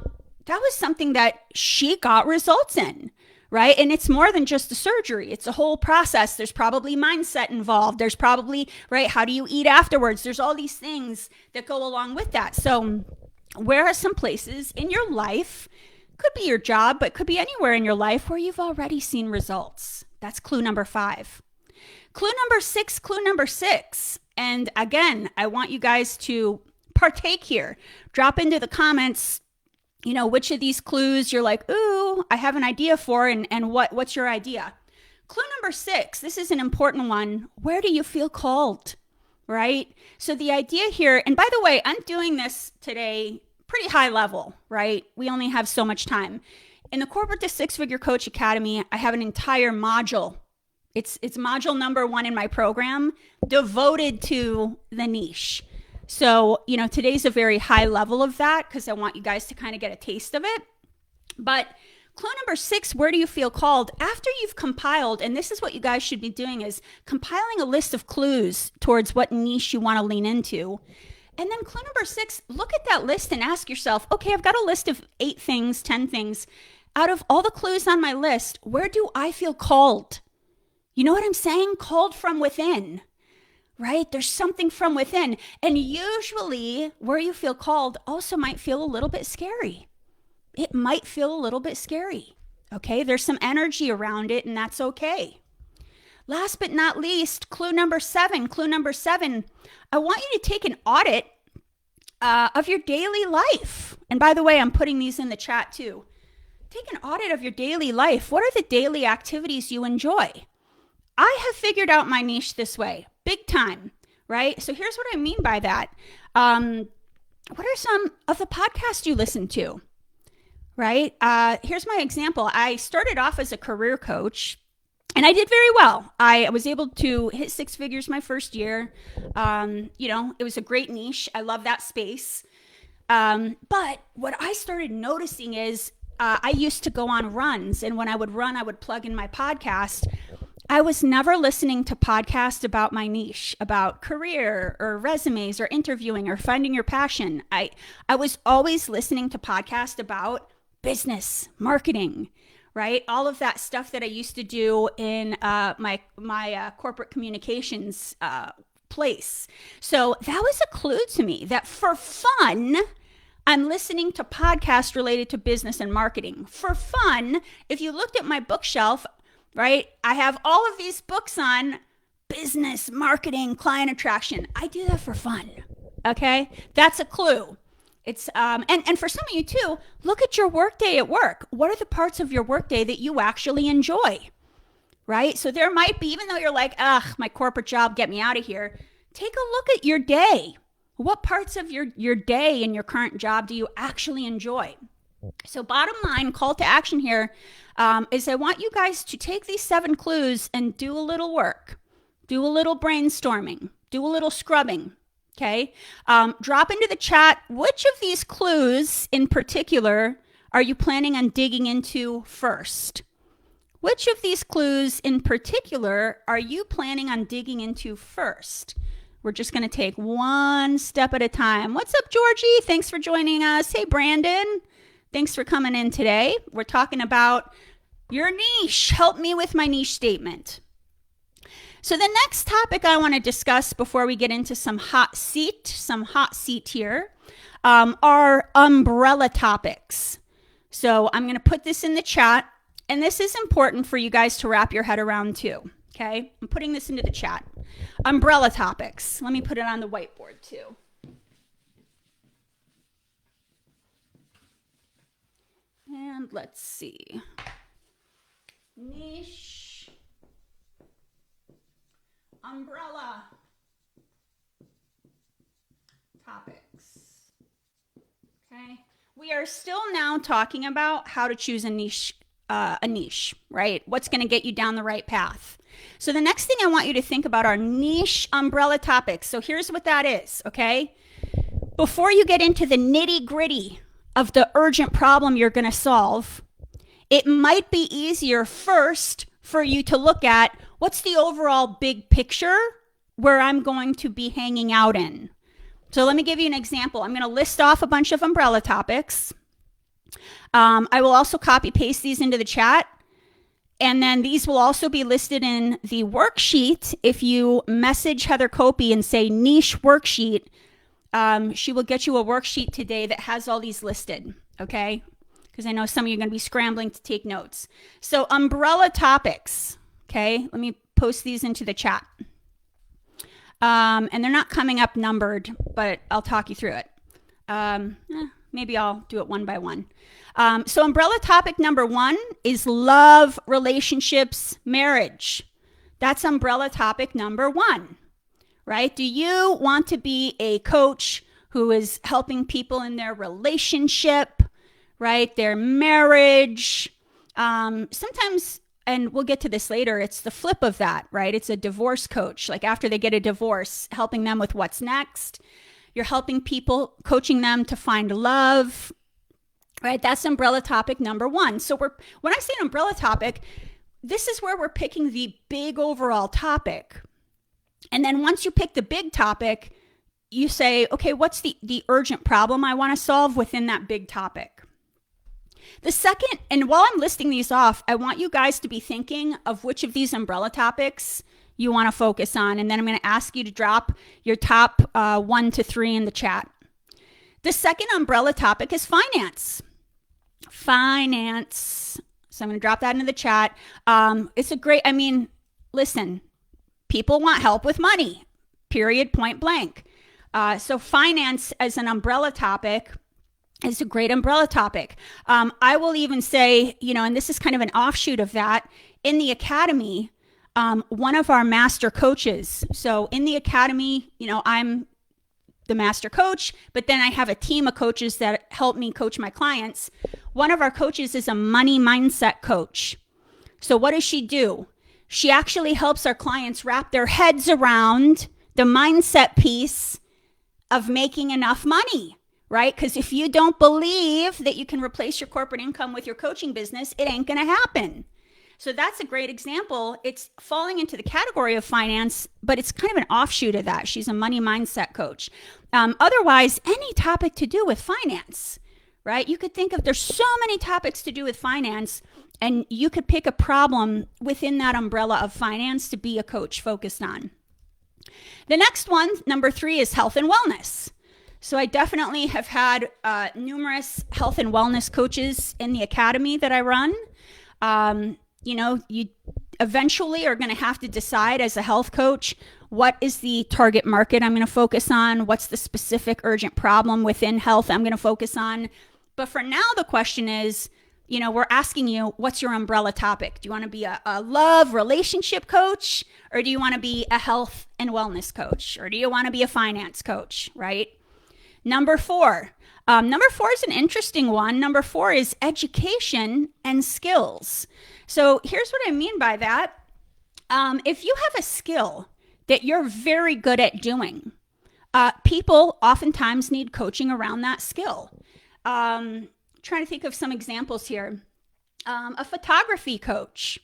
was something that she got results in. Right? And it's more than just the surgery. It's a whole process. There's probably mindset involved. There's probably, right? How do you eat afterwards? There's all these things that go along with that. So where are some places in your life, could be your job, but could be anywhere in your life where you've already seen results? That's clue number 5. Clue number six. And again, I want you guys to partake here. Drop into the comments which of these clues you're like, ooh, I have an idea for, and what's your idea? Clue number 6, this is an important one. Where do you feel called? Right? So the idea here, and by the way, I'm doing this today pretty high level, right? We only have so much time. In the Corporate to Six Figure Coach Academy, I have an entire module. It's module number 1 in my program devoted to the niche. So, today's a very high level of that because I want you guys to kind of get a taste of it. But clue number 6, where do you feel called? After you've compiled, and this is what you guys should be doing, is compiling a list of clues towards what niche you want to lean into. And then clue number 6, look at that list and ask yourself, okay, I've got a list of 8 things, 10 things. Out of all the clues on my list, where do I feel called? You know what I'm saying? Called from within, right? There's something from within. And usually where you feel called also might feel a little bit scary. It might feel a little bit scary. Okay, there's some energy around it, and that's okay. Last but not least, clue number 7. Clue number 7, I want you to take an audit of your daily life. And by the way, I'm putting these in the chat too. Take an audit of your daily life. What are the daily activities you enjoy? I have figured out my niche this way, big time, right? So here's what I mean by that. What are some of the podcasts you listen to? Right? Here's my example. I started off as a career coach, and I did very well. I was able to hit 6 figures my first year. It was a great niche. I love that space. But what I started noticing is I used to go on runs, and when I would run, I would plug in my podcast. I was never listening to podcasts about my niche, about career or resumes or interviewing or finding your passion. I was always listening to podcasts about business, marketing, right? All of that stuff that I used to do in my corporate communications place. So that was a clue to me that for fun, I'm listening to podcasts related to business and marketing. For fun, if you looked at my bookshelf, right, I have all of these books on business, marketing, client attraction. I do that for fun. Okay? That's a clue. It's and for some of you too, look at your workday at work. What are the parts of your workday that you actually enjoy? Right? So there might be, even though you're like, ugh, my corporate job, get me out of here. Take a look at your day. What parts of your day in your current job do you actually enjoy? So bottom line, call to action here is I want you guys to take these 7 clues and do a little work. Do a little brainstorming. Do a little scrubbing. Okay? Drop into the chat which of these clues in particular are you planning on digging into first? Which of these clues in particular are you planning on digging into first? We're just going to take one step at a time. What's up, Georgie? Thanks for joining us. Hey, Brandon. Thanks for coming in today. We're talking about your niche. Help me with my niche statement. So the next topic I want to discuss before we get into some hot seat here, are umbrella topics. So I'm going to put this in the chat, and this is important for you guys to wrap your head around too. Okay, I'm putting this into the chat. Umbrella topics. Let me put it on the whiteboard too. And let's see. Niche. Umbrella topics. Okay. We are still now talking about how to choose a niche, right? What's going to get you down the right path. So the next thing I want you to think about are niche umbrella topics. So here's what that is, okay? Before you get into the nitty gritty of the urgent problem you're going to solve, it might be easier first for you to look at what's the overall big picture where I'm going to be hanging out in. So let me give you an example. I'm going to list off a bunch of umbrella topics. I will also copy paste these into the chat. And then these will also be listed in the worksheet. If you message Heather Copey and say niche worksheet, she will get you a worksheet today that has all these listed, okay? Because I know some of you are going to be scrambling to take notes. So umbrella topics, okay? Let me post these into the chat. And they're not coming up numbered, but I'll talk you through it. Maybe I'll do it one by one. So umbrella topic number 1 is love, relationships, marriage. That's umbrella topic number 1, right? Do you want to be a coach who is helping people in their relationship, right? Their marriage. Sometimes, and we'll get to this later, it's the flip of that, right? It's a divorce coach. Like after they get a divorce, helping them with what's next. You're helping people, coaching them to find love, right? That's umbrella topic number 1. So when I say an umbrella topic, this is where we're picking the big overall topic. And then once you pick the big topic, you say, okay, what's the urgent problem I want to solve within that big topic? The second, and while I'm listing these off, I want you guys to be thinking of which of these umbrella topics you want to focus on. And then I'm going to ask you to drop your top 1 to 3 in the chat. The second umbrella topic is finance. Finance. So I'm going to drop that into the chat. It's a great, listen, people want help with money, period, point blank. So finance as an umbrella topic is a great umbrella topic. I will even say, and this is kind of an offshoot of that, in the academy, one of our master coaches. So in the academy, I'm the master coach, but then I have a team of coaches that help me coach my clients. One of our coaches is a money mindset coach. So what does she do? She actually helps our clients wrap their heads around the mindset piece of making enough money, right? Because if you don't believe that you can replace your corporate income with your coaching business, it ain't going to happen. So that's a great example. It's falling into the category of finance, but it's kind of an offshoot of that. She's a money mindset coach. Otherwise, any topic to do with finance, right? You could think of, there's so many topics to do with finance, and you could pick a problem within that umbrella of finance to be a coach focused on. The next one, number 3, is health and wellness. So I definitely have had numerous health and wellness coaches in the academy that I run. You eventually are going to have to decide as a health coach, what is the target market I'm going to focus on? What's the specific urgent problem within health I'm going to focus on? But for now, the question is, we're asking you, what's your umbrella topic? Do you want to be a love relationship coach? Or do you want to be a health and wellness coach? Or do you want to be a finance coach, right? Number 4. Number 4 is an interesting one. Number 4 is education and skills. So here's what I mean by that. If you have a skill that you're very good at doing, people oftentimes need coaching around that skill. Trying to think of some examples here. A photography coach,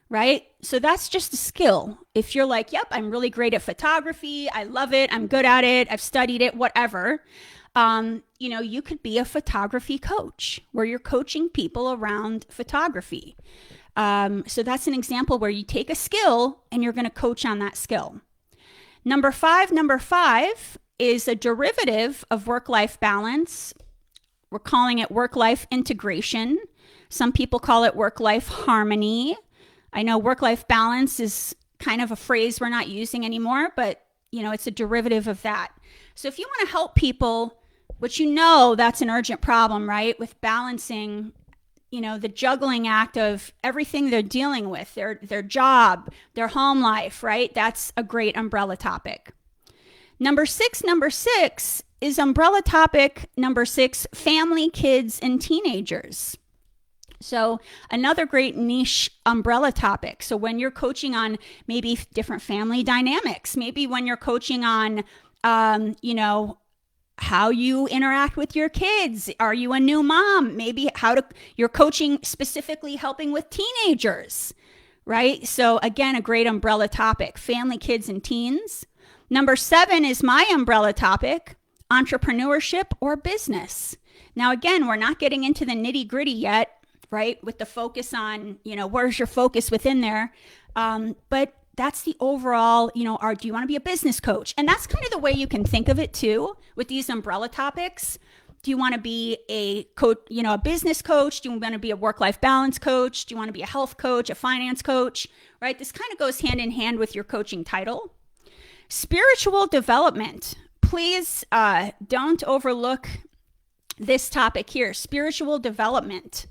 right? So that's just a skill. If you're like, yep, I'm really great at photography, I love it, I'm good at it, I've studied it, whatever. You could be a photography coach where you're coaching people around photography. So that's an example where you take a skill and you're going to coach on that skill. Number 5 is a derivative of work-life balance. We're calling it work-life integration. Some people call it work-life harmony. I know work-life balance is kind of a phrase we're not using anymore, but it's a derivative of that. So if you want to help people, which that's an urgent problem, right? With balancing, the juggling act of everything they're dealing with, their job, their home life, right? That's a great umbrella topic. Number six is umbrella topic number 6, family, kids, and teenagers. So another great niche umbrella topic. So when you're coaching on maybe different family dynamics, maybe when you're coaching on, how you interact with your kids. Are you a new mom? Maybe you're coaching specifically helping with teenagers, right? So again, a great umbrella topic, family, kids, and teens. Number 7 is my umbrella topic, entrepreneurship or business. Now, again, we're not getting into the nitty gritty yet, right? With the focus on, where's your focus within there? But that's the overall, do you want to be a business coach? And that's kind of the way you can think of it too, with these umbrella topics. Do you want to be a coach, a business coach? Do you want to be a work-life balance coach? Do you want to be a health coach, a finance coach, right? This kind of goes hand in hand with your coaching title. Spiritual development. Please don't overlook this topic here, spiritual development.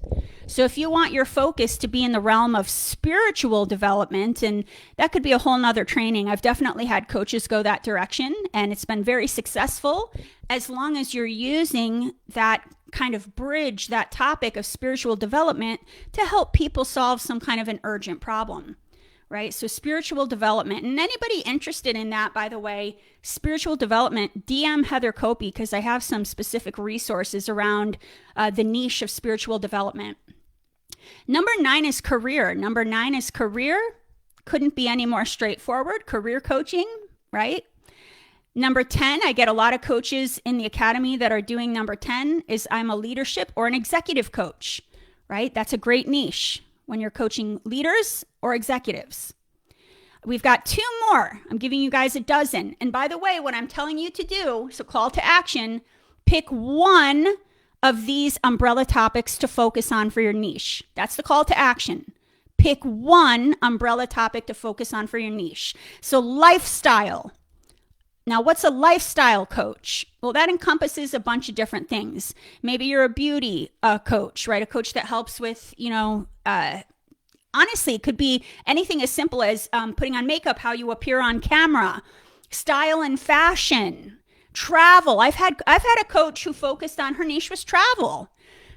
So if you want your focus to be in the realm of spiritual development, and that could be a whole nother training. I've definitely had coaches go that direction, and it's been very successful as long as you're using that kind of bridge, that topic of spiritual development, to help people solve some kind of an urgent problem. Right? So spiritual development, and anybody interested in that, by the way, spiritual development, DM Heather Copey, because I have some specific resources around the niche of spiritual development. Number 9 is career. Number 9 is career. Couldn't be any more straightforward. Career coaching, right? Number 10, I get a lot of coaches in the academy that are doing number 10 is I'm a leadership or an executive coach, right? That's a great niche when you're coaching leaders or executives. We've got 2 more. I'm giving you guys a dozen. And by the way, what I'm telling you to do, so call to action, pick one of these umbrella topics to focus on for your niche. That's the call to action. Pick one umbrella topic to focus on for your niche. So lifestyle. Now, what's a lifestyle coach? Well, that encompasses a bunch of different things. Maybe you're a beauty coach, right? A coach that helps with, honestly, it could be anything as simple as putting on makeup, how you appear on camera, style and fashion, travel. I've had a coach who focused on her niche was travel,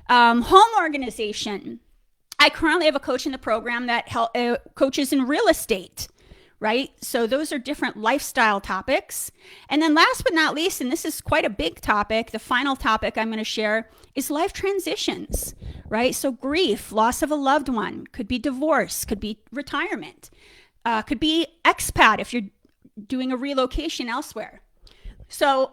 home organization. I currently have a coach in the program that coaches in real estate. Right? So those are different lifestyle topics. And then last but not least, and this is quite a big topic, the final topic I'm going to share is life transitions, right? So grief, loss of a loved one, could be divorce, could be retirement, could be expat if you're doing a relocation elsewhere. So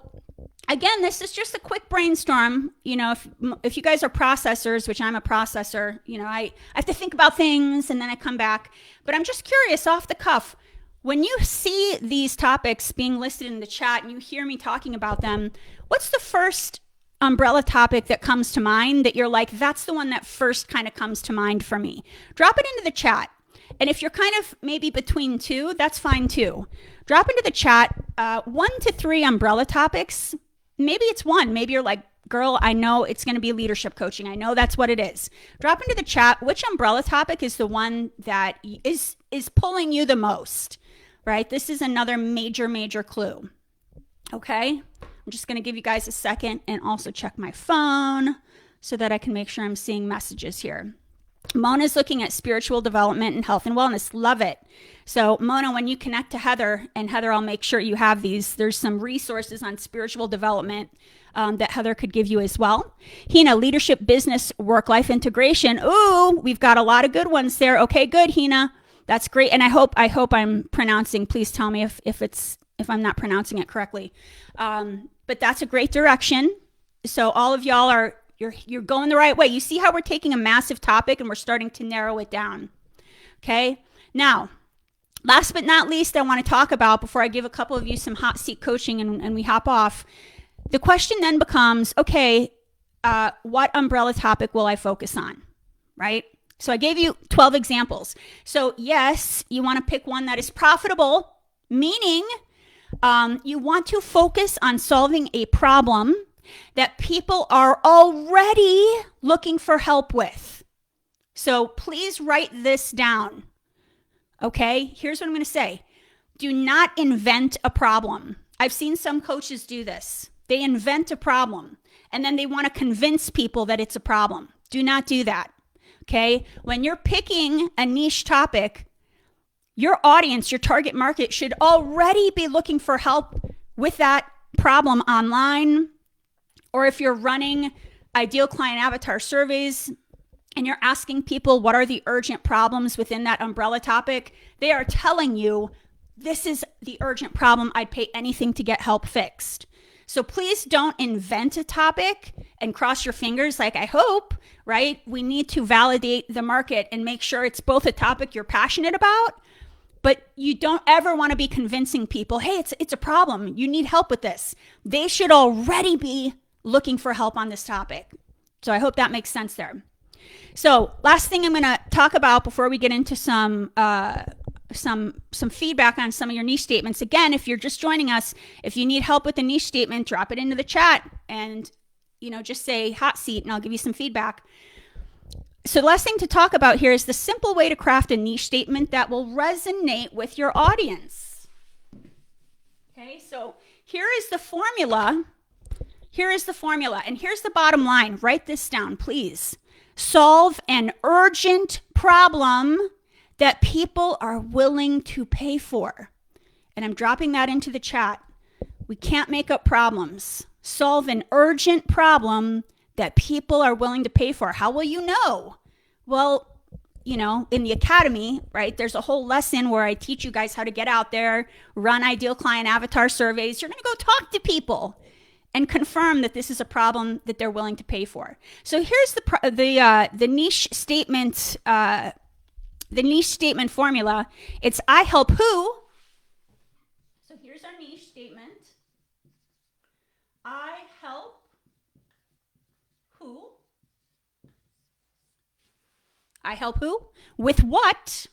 again, this is just a quick brainstorm. If you guys are processors, which I'm a processor, I have to think about things and then I come back. But I'm just curious off the cuff, when you see these topics being listed in the chat and you hear me talking about them, what's the first umbrella topic that comes to mind that you're like, that's the one that first kind of comes to mind for me? Drop it into the chat. And if you're kind of maybe between 2, that's fine too. Drop into the chat 1 to 3 umbrella topics. Maybe it's 1. Maybe you're like, girl, I know it's going to be leadership coaching. I know that's what it is. Drop into the chat which umbrella topic is the one that is pulling you the most. Right? This is another major clue. Okay? I'm just going to give you guys a second and also check my phone so that I can make sure I'm seeing messages here. Mona's looking at spiritual development and health and wellness. Love it. So Mona, when you connect to Heather, and Heather, I'll make sure you have these. There's some resources on spiritual development that Heather could give you as well. Hina, leadership, business, work-life integration. Ooh, we've got a lot of good ones there. Okay, good, Hina. That's great. And I hope I'm pronouncing, please tell me if I'm not pronouncing it correctly. But that's a great direction. So all of y'all you're going the right way. You see how we're taking a massive topic and we're starting to narrow it down. Okay. Now, last but not least, I want to talk about, before I give a couple of you some hot seat coaching and we hop off, the question then becomes, okay, what umbrella topic will I focus on? Right? So I gave you 12 examples. So yes, you want to pick one that is profitable, meaning you want to focus on solving a problem that people are already looking for help with. So please write this down. Okay, here's what I'm going to say. Do not invent a problem. I've seen some coaches do this. They invent a problem and then they want to convince people that it's a problem. Do not do that. Okay, when you're picking a niche topic, your audience, your target market should already be looking for help with that problem online. Or if you're running ideal client avatar surveys and you're asking people what are the urgent problems within that umbrella topic, they are telling you this is the urgent problem. I'd pay anything to get help fixed. So please don't invent a topic and cross your fingers like I hope, right? We need to validate the market and make sure it's both a topic you're passionate about, but you don't ever want to be convincing people, hey, it's a problem. You need help with this. They should already be looking for help on this topic. So I hope that makes sense there. So last thing I'm going to talk about before we get into some feedback on some of your niche statements. Again, if you're just joining us, if you need help with the niche statement, drop it into the chat and just say hot seat and I'll give you some feedback. So the last thing to talk about here is the simple way to craft a niche statement that will resonate with your audience. Okay, so here is the formula. Here is the formula, and here's the bottom line. Write this down, please. Solve an urgent problem that people are willing to pay for. And I'm dropping that into the chat. We can't make up problems. Solve an urgent problem that people are willing to pay for. How will you know? Well, in the academy, right, there's a whole lesson where I teach you guys how to get out there, run ideal client avatar surveys. You're going to go talk to people and confirm that this is a problem that they're willing to pay for. So here's the niche statement. The niche statement formula. It's I help who. So here's our niche statement. I help who? I help who? With what?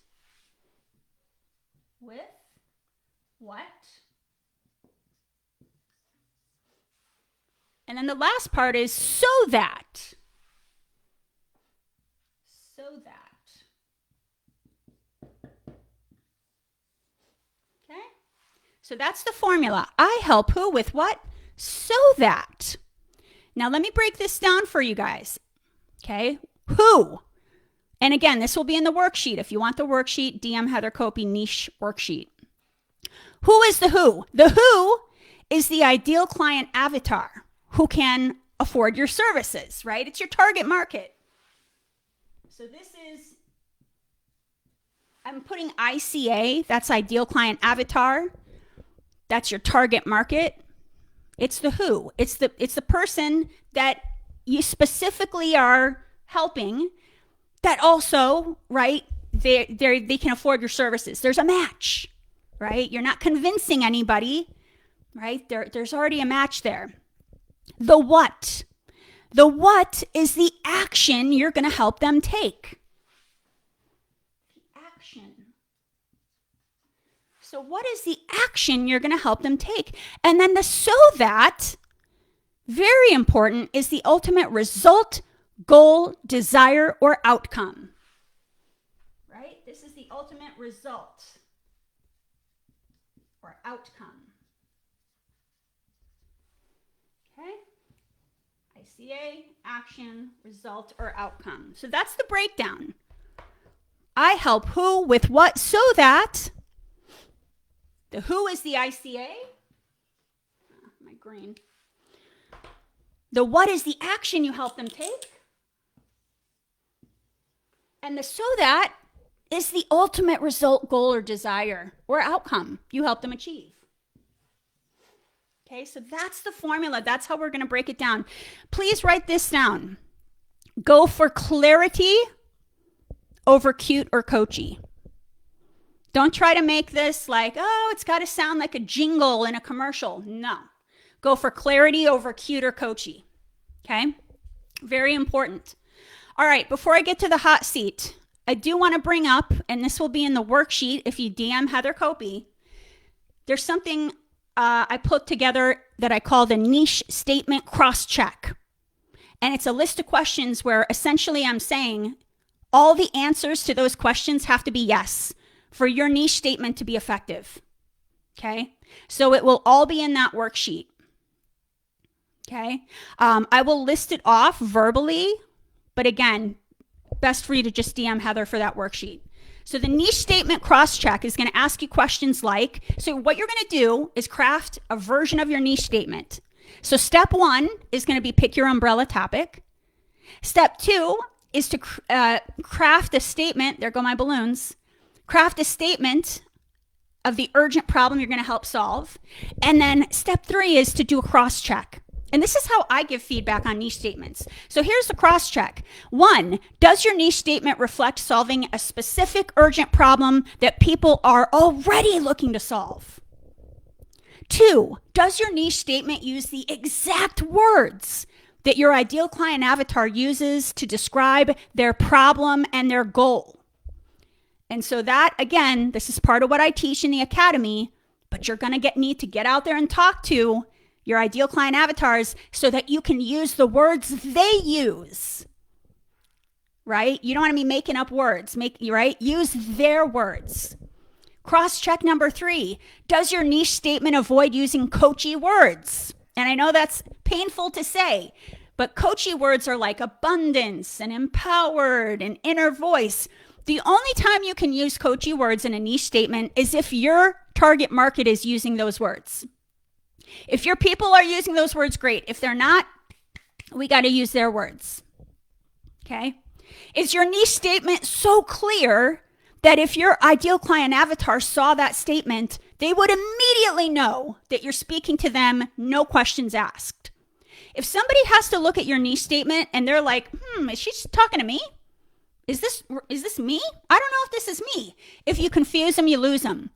With what? And then the last part is so that. So that. Okay? So that's the formula. I help who with what? So that. Now let me break this down for you guys. Okay? Who? And again, this will be in the worksheet. If you want the worksheet, DM Heather Copey niche worksheet. Who is the who? The who is the ideal client avatar who can afford your services, right? It's your target market. So this is, I'm putting ICA, that's ideal client avatar. That's your target market. It's the who. It's the person that you specifically are helping that also, right, they can afford your services. There's a match, right? You're not convincing anybody, right? There's already a match there. The what? The what is the action you're going to help them take. The action. So what is the action you're going to help them take? And then the so that, very important, is the ultimate result, goal, desire, or outcome. Right? This is the ultimate result or outcome. Okay? ICA, action, result, or outcome. So that's the breakdown. I help who with what so that. The who is the ICA. My green. The what is the action you help them take. And the so that is the ultimate result, goal, or desire, or outcome you help them achieve. Okay, so that's the formula. That's how we're going to break it down. Please write this down. Go for clarity over cute or coachy. Don't try to make this like, oh, it's got to sound like a jingle in a commercial. No. Go for clarity over cute or coachy. Okay? Very important. All right, before I get to the hot seat, I do want to bring up, and this will be in the worksheet if you DM Heather Copey, there's something I put together that I call the niche statement cross-check. And it's a list of questions where essentially I'm saying all the answers to those questions have to be yes for your niche statement to be effective. Okay? So it will all be in that worksheet. Okay? I will list it off verbally, but again, best for you to just DM Heather for that worksheet. So the niche statement cross-check is going to ask you questions like, so what you're going to do is craft a version of your niche statement. So step 1 is going to be pick your umbrella topic. Step 2 is to craft a statement. There go my balloons. Craft a statement of the urgent problem you're going to help solve. And then step 3 is to do a cross-check. And this is how I give feedback on niche statements. So here's the cross-check. 1, does your niche statement reflect solving a specific urgent problem that people are already looking to solve? 2, does your niche statement use the exact words that your ideal client avatar uses to describe their problem and their goal? And so that, again, this is part of what I teach in the academy, but you're going to need to get out there and talk to your ideal client avatars, so that you can use the words they use, right? You don't want to be making up words, right? Use their words. Cross-check number 3. Does your niche statement avoid using coachy words? And I know that's painful to say, but coachy words are like abundance and empowered and inner voice. The only time you can use coachy words in a niche statement is if your target market is using those words. If your people are using those words, great. If they're not, we got to use their words. Okay? Is your niche statement so clear that if your ideal client avatar saw that statement, they would immediately know that you're speaking to them, no questions asked? If somebody has to look at your niche statement and they're like, is she talking to me? Is this me? I don't know if this is me. If you confuse them, you lose them.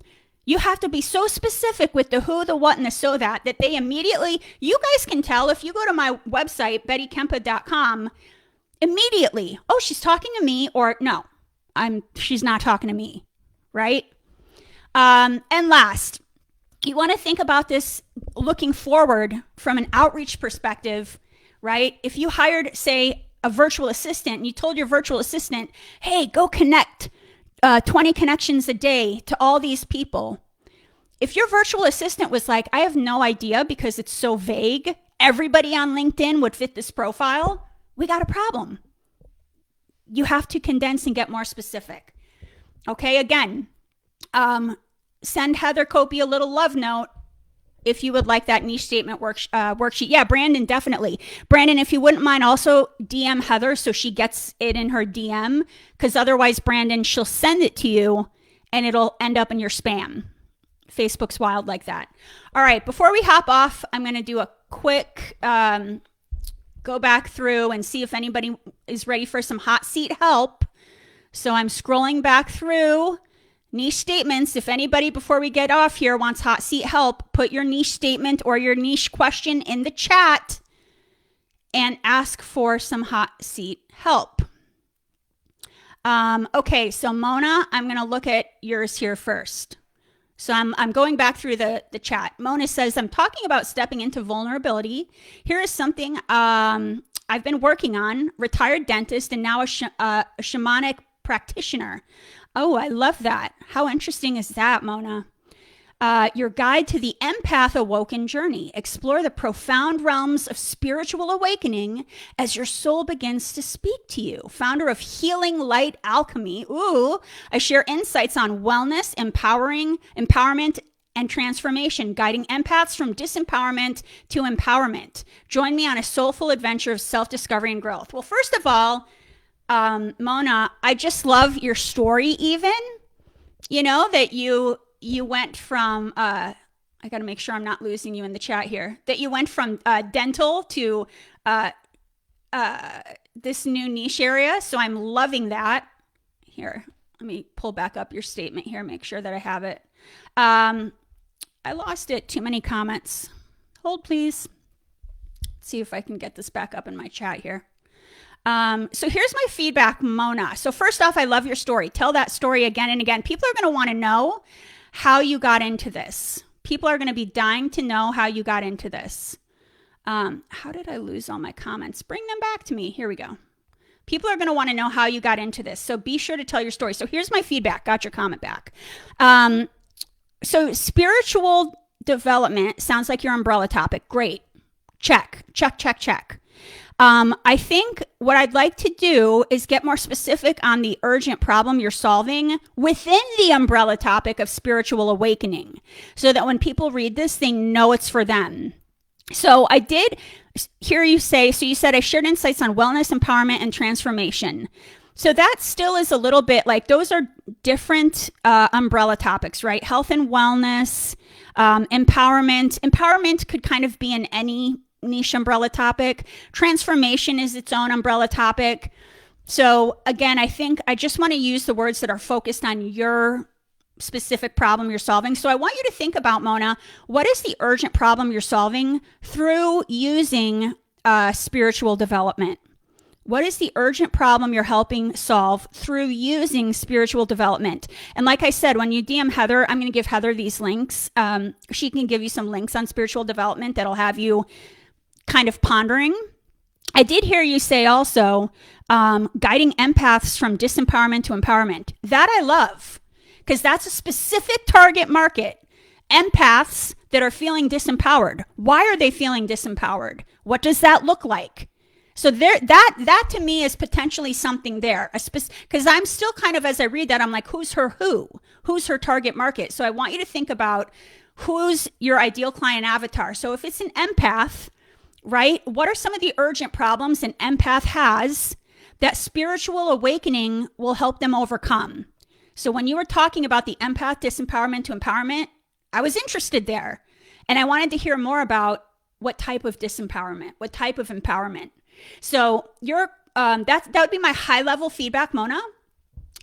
You have to be so specific with the who, the what, and the so that they immediately, you guys can tell if you go to my website, bettykempa.com, immediately, oh, she's talking to me, or no, she's not talking to me, right? And last, you want to think about this looking forward from an outreach perspective, right? If you hired, say, a virtual assistant, and you told your virtual assistant, hey, go connect 20 connections a day to all these people. If your virtual assistant was like, I have no idea because it's so vague, everybody on LinkedIn would fit this profile, we got a problem. You have to condense and get more specific. Okay, again, send Heather Copey a little love note if you would like that niche statement worksheet. Yeah, Brandon, definitely. Brandon, if you wouldn't mind, also DM Heather so she gets it in her DM, because otherwise, Brandon, she'll send it to you and it'll end up in your spam. Facebook's wild like that. All right, before we hop off, I'm going to do a quick go back through and see if anybody is ready for some hot seat help. So I'm scrolling back through niche statements. If anybody, before we get off here, wants hot seat help, put your niche statement or your niche question in the chat and ask for some hot seat help. Okay, so Mona, I'm going to look at yours here first. So I'm going back through the chat. Mona says, I'm talking about stepping into vulnerability. Here is something I've been working on, retired dentist and now a shamanic practitioner. Oh, I love that. How interesting is that, Mona? Your guide to the empath awoken journey. Explore the profound realms of spiritual awakening as your soul begins to speak to you. Founder of Healing Light Alchemy. Ooh, I share insights on wellness, empowerment, and transformation, guiding empaths from disempowerment to empowerment. Join me on a soulful adventure of self-discovery and growth. Well, first of all, Mona, I just love your story even, that you went from, I got to make sure I'm not losing you in the chat here, that you went from dental to this new niche area. So I'm loving that. Here, let me pull back up your statement here, make sure that I have it. I lost it. Too many comments. Hold, please. Let's see if I can get this back up in my chat here. So here's my feedback, Mona. So first off, I love your story. Tell that story again and again. People are going to want to know how you got into this. People are going to be dying to know how you got into this. How did I lose all my comments? Bring them back to me. Here we go. People are going to want to know how you got into this. So be sure to tell your story. So here's my feedback. Got your comment back. So spiritual development sounds like your umbrella topic. Great. Check. I think what I'd like to do is get more specific on the urgent problem you're solving within the umbrella topic of spiritual awakening, so that when people read this, they know it's for them. So I did hear you say, so you said I shared insights on wellness, empowerment, and transformation. So that still is a little bit like those are different umbrella topics, right? Health and wellness, empowerment. Empowerment could kind of be in any niche umbrella topic. Transformation is its own umbrella topic. So again, I think I just want to use the words that are focused on your specific problem you're solving. So I want you to think about, Mona, what is the urgent problem you're solving through using spiritual development? What is the urgent problem you're helping solve through using spiritual development? And like I said, when you DM Heather, I'm going to give Heather these links. She can give you some links on spiritual development that'll have you kind of pondering. I did hear you say also guiding empaths from disempowerment to empowerment. That I love, because that's a specific target market. Empaths that are feeling disempowered. Why are they feeling disempowered? What does that look like? So that to me is potentially something there, because I'm still kind of, as I read that, I'm like, who's her who? Who's her target market? So I want you to think about who's your ideal client avatar. So if it's an empath, right, what are some of the urgent problems an empath has that spiritual awakening will help them overcome? So when you were talking about the empath disempowerment to empowerment, I was interested there. And I wanted to hear more about what type of disempowerment, what type of empowerment. So that would be my high level feedback, Mona.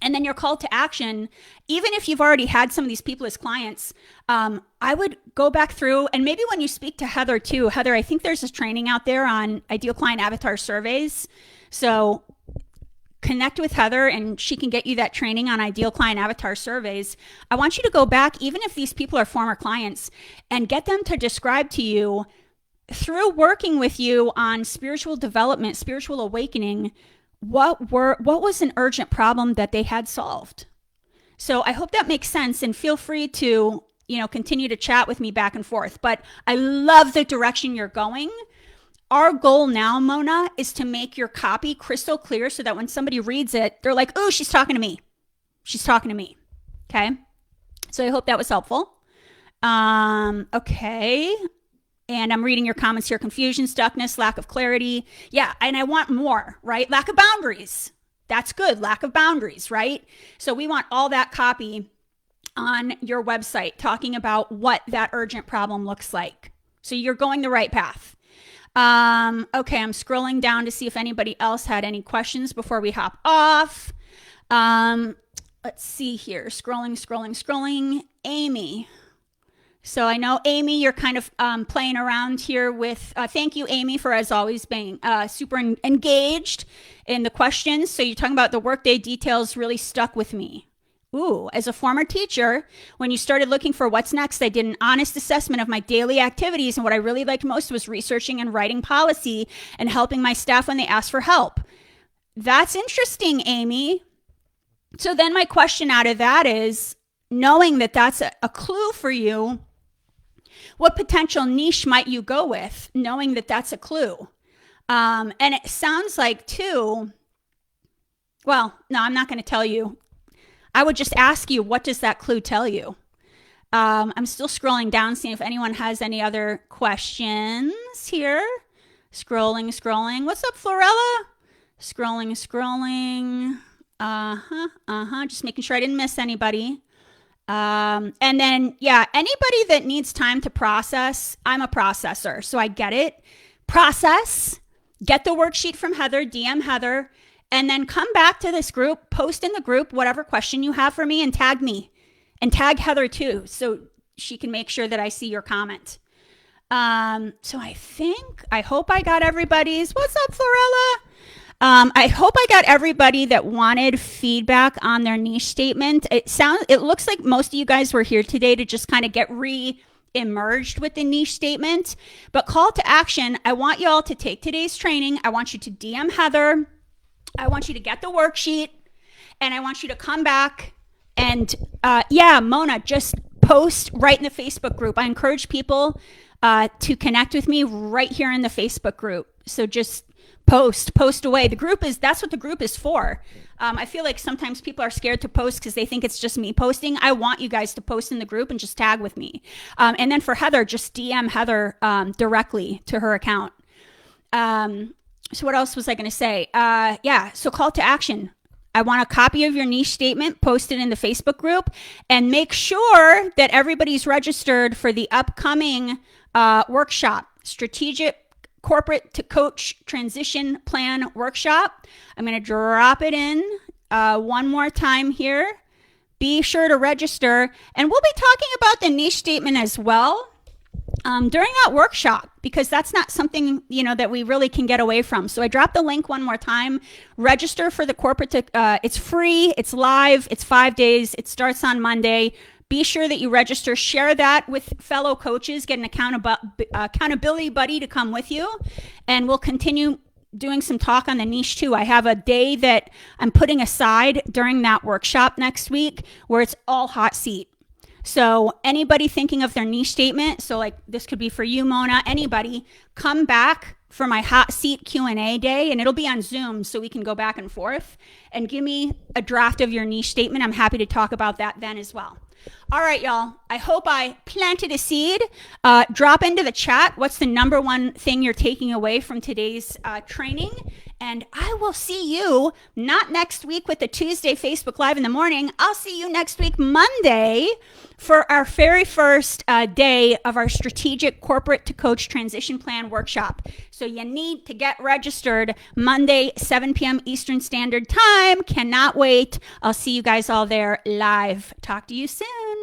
And then your call to action, even if you've already had some of these people as clients, I would go back through, and maybe when you speak to Heather too, Heather, I think there's this training out there on ideal client avatar surveys. So connect with Heather and she can get you that training on ideal client avatar surveys. I want you to go back, even if these people are former clients, and get them to describe to you through working with you on spiritual development, spiritual awakening, what was an urgent problem that they had solved. So I hope that makes sense, and feel free to, continue to chat with me back and forth. But I love the direction you're going. Our goal now, Mona, is to make your copy crystal clear so that when somebody reads it, they're like, oh, she's talking to me. She's talking to me. Okay. So I hope that was helpful. Okay. And I'm reading your comments here. Confusion, stuckness, lack of clarity. Yeah, and I want more, right? Lack of boundaries. That's good. Lack of boundaries, right? So we want all that copy on your website talking about what that urgent problem looks like. So you're going the right path. Okay, I'm scrolling down to see if anybody else had any questions before we hop off. Let's see here. Scrolling. Amy. So I know, Amy, you're kind of playing around here with, thank you, Amy, for as always being super engaged in the questions. So you're talking about the workday details really stuck with me. Ooh, as a former teacher, when you started looking for what's next, I did an honest assessment of my daily activities. And what I really liked most was researching and writing policy and helping my staff when they asked for help. That's interesting, Amy. So then my question out of that is, knowing that that's a clue for you, what potential niche might you go with, knowing that that's a clue? And it sounds like too, well, no, I'm not going to tell you. I would just ask you, what does that clue tell you? I'm still scrolling down, seeing if anyone has any other questions here. Scrolling. What's up, Florella? Scrolling. Just making sure I didn't miss anybody. And then, yeah, anybody that needs time to process, I'm a processor, so I get it. Process, get the worksheet from Heather, DM Heather, and then come back to this group, post in the group whatever question you have for me, and tag me, and tag Heather too, so she can make sure that I see your comment. So I hope I got everybody's, what's up, Florella? I hope I got everybody that wanted feedback on their niche statement. It looks like most of you guys were here today to just kind of get re-emerged with the niche statement. But call to action, I want you all to take today's training. I want you to DM Heather. I want you to get the worksheet, and I want you to come back and, Mona, just post right in the Facebook group. I encourage people to connect with me right here in the Facebook group. So just post away. That's what the group is for. I feel like sometimes people are scared to post because they think it's just me posting. I want you guys to post in the group and just tag with me. And then for Heather, just DM Heather directly to her account. So what else was I going to say? So call to action. I want a copy of your niche statement posted in the Facebook group, and make sure that everybody's registered for the upcoming workshop, Strategic Corporate to Coach Transition Plan Workshop. I'm going to drop it in one more time here. Be sure to register, and we'll be talking about the niche statement as well. during that workshop, because that's not something, that we really can get away from. So I dropped the link one more time. Register for the corporate. It's free. It's live. It's 5 days. It starts on Monday. Be sure that you register. Share that with fellow coaches. Get an accountability buddy to come with you. And we'll continue doing some talk on the niche too. I have a day that I'm putting aside during that workshop next week where it's all hot seat. So anybody thinking of their niche statement, so like this could be for you, Mona, anybody, come back for my hot seat Q&A day, and it'll be on Zoom so we can go back and forth, and give me a draft of your niche statement. I'm happy to talk about that then as well. All right, y'all. I hope I planted a seed. Drop into the chat what's the number one thing you're taking away from today's training. And I will see you not next week with the Tuesday Facebook Live in the morning. I'll see you next week, Monday, for our very first day of our strategic corporate to coach transition plan workshop. So you need to get registered Monday, 7 p.m. Eastern Standard Time. Cannot wait. I'll see you guys all there live. Talk to you soon.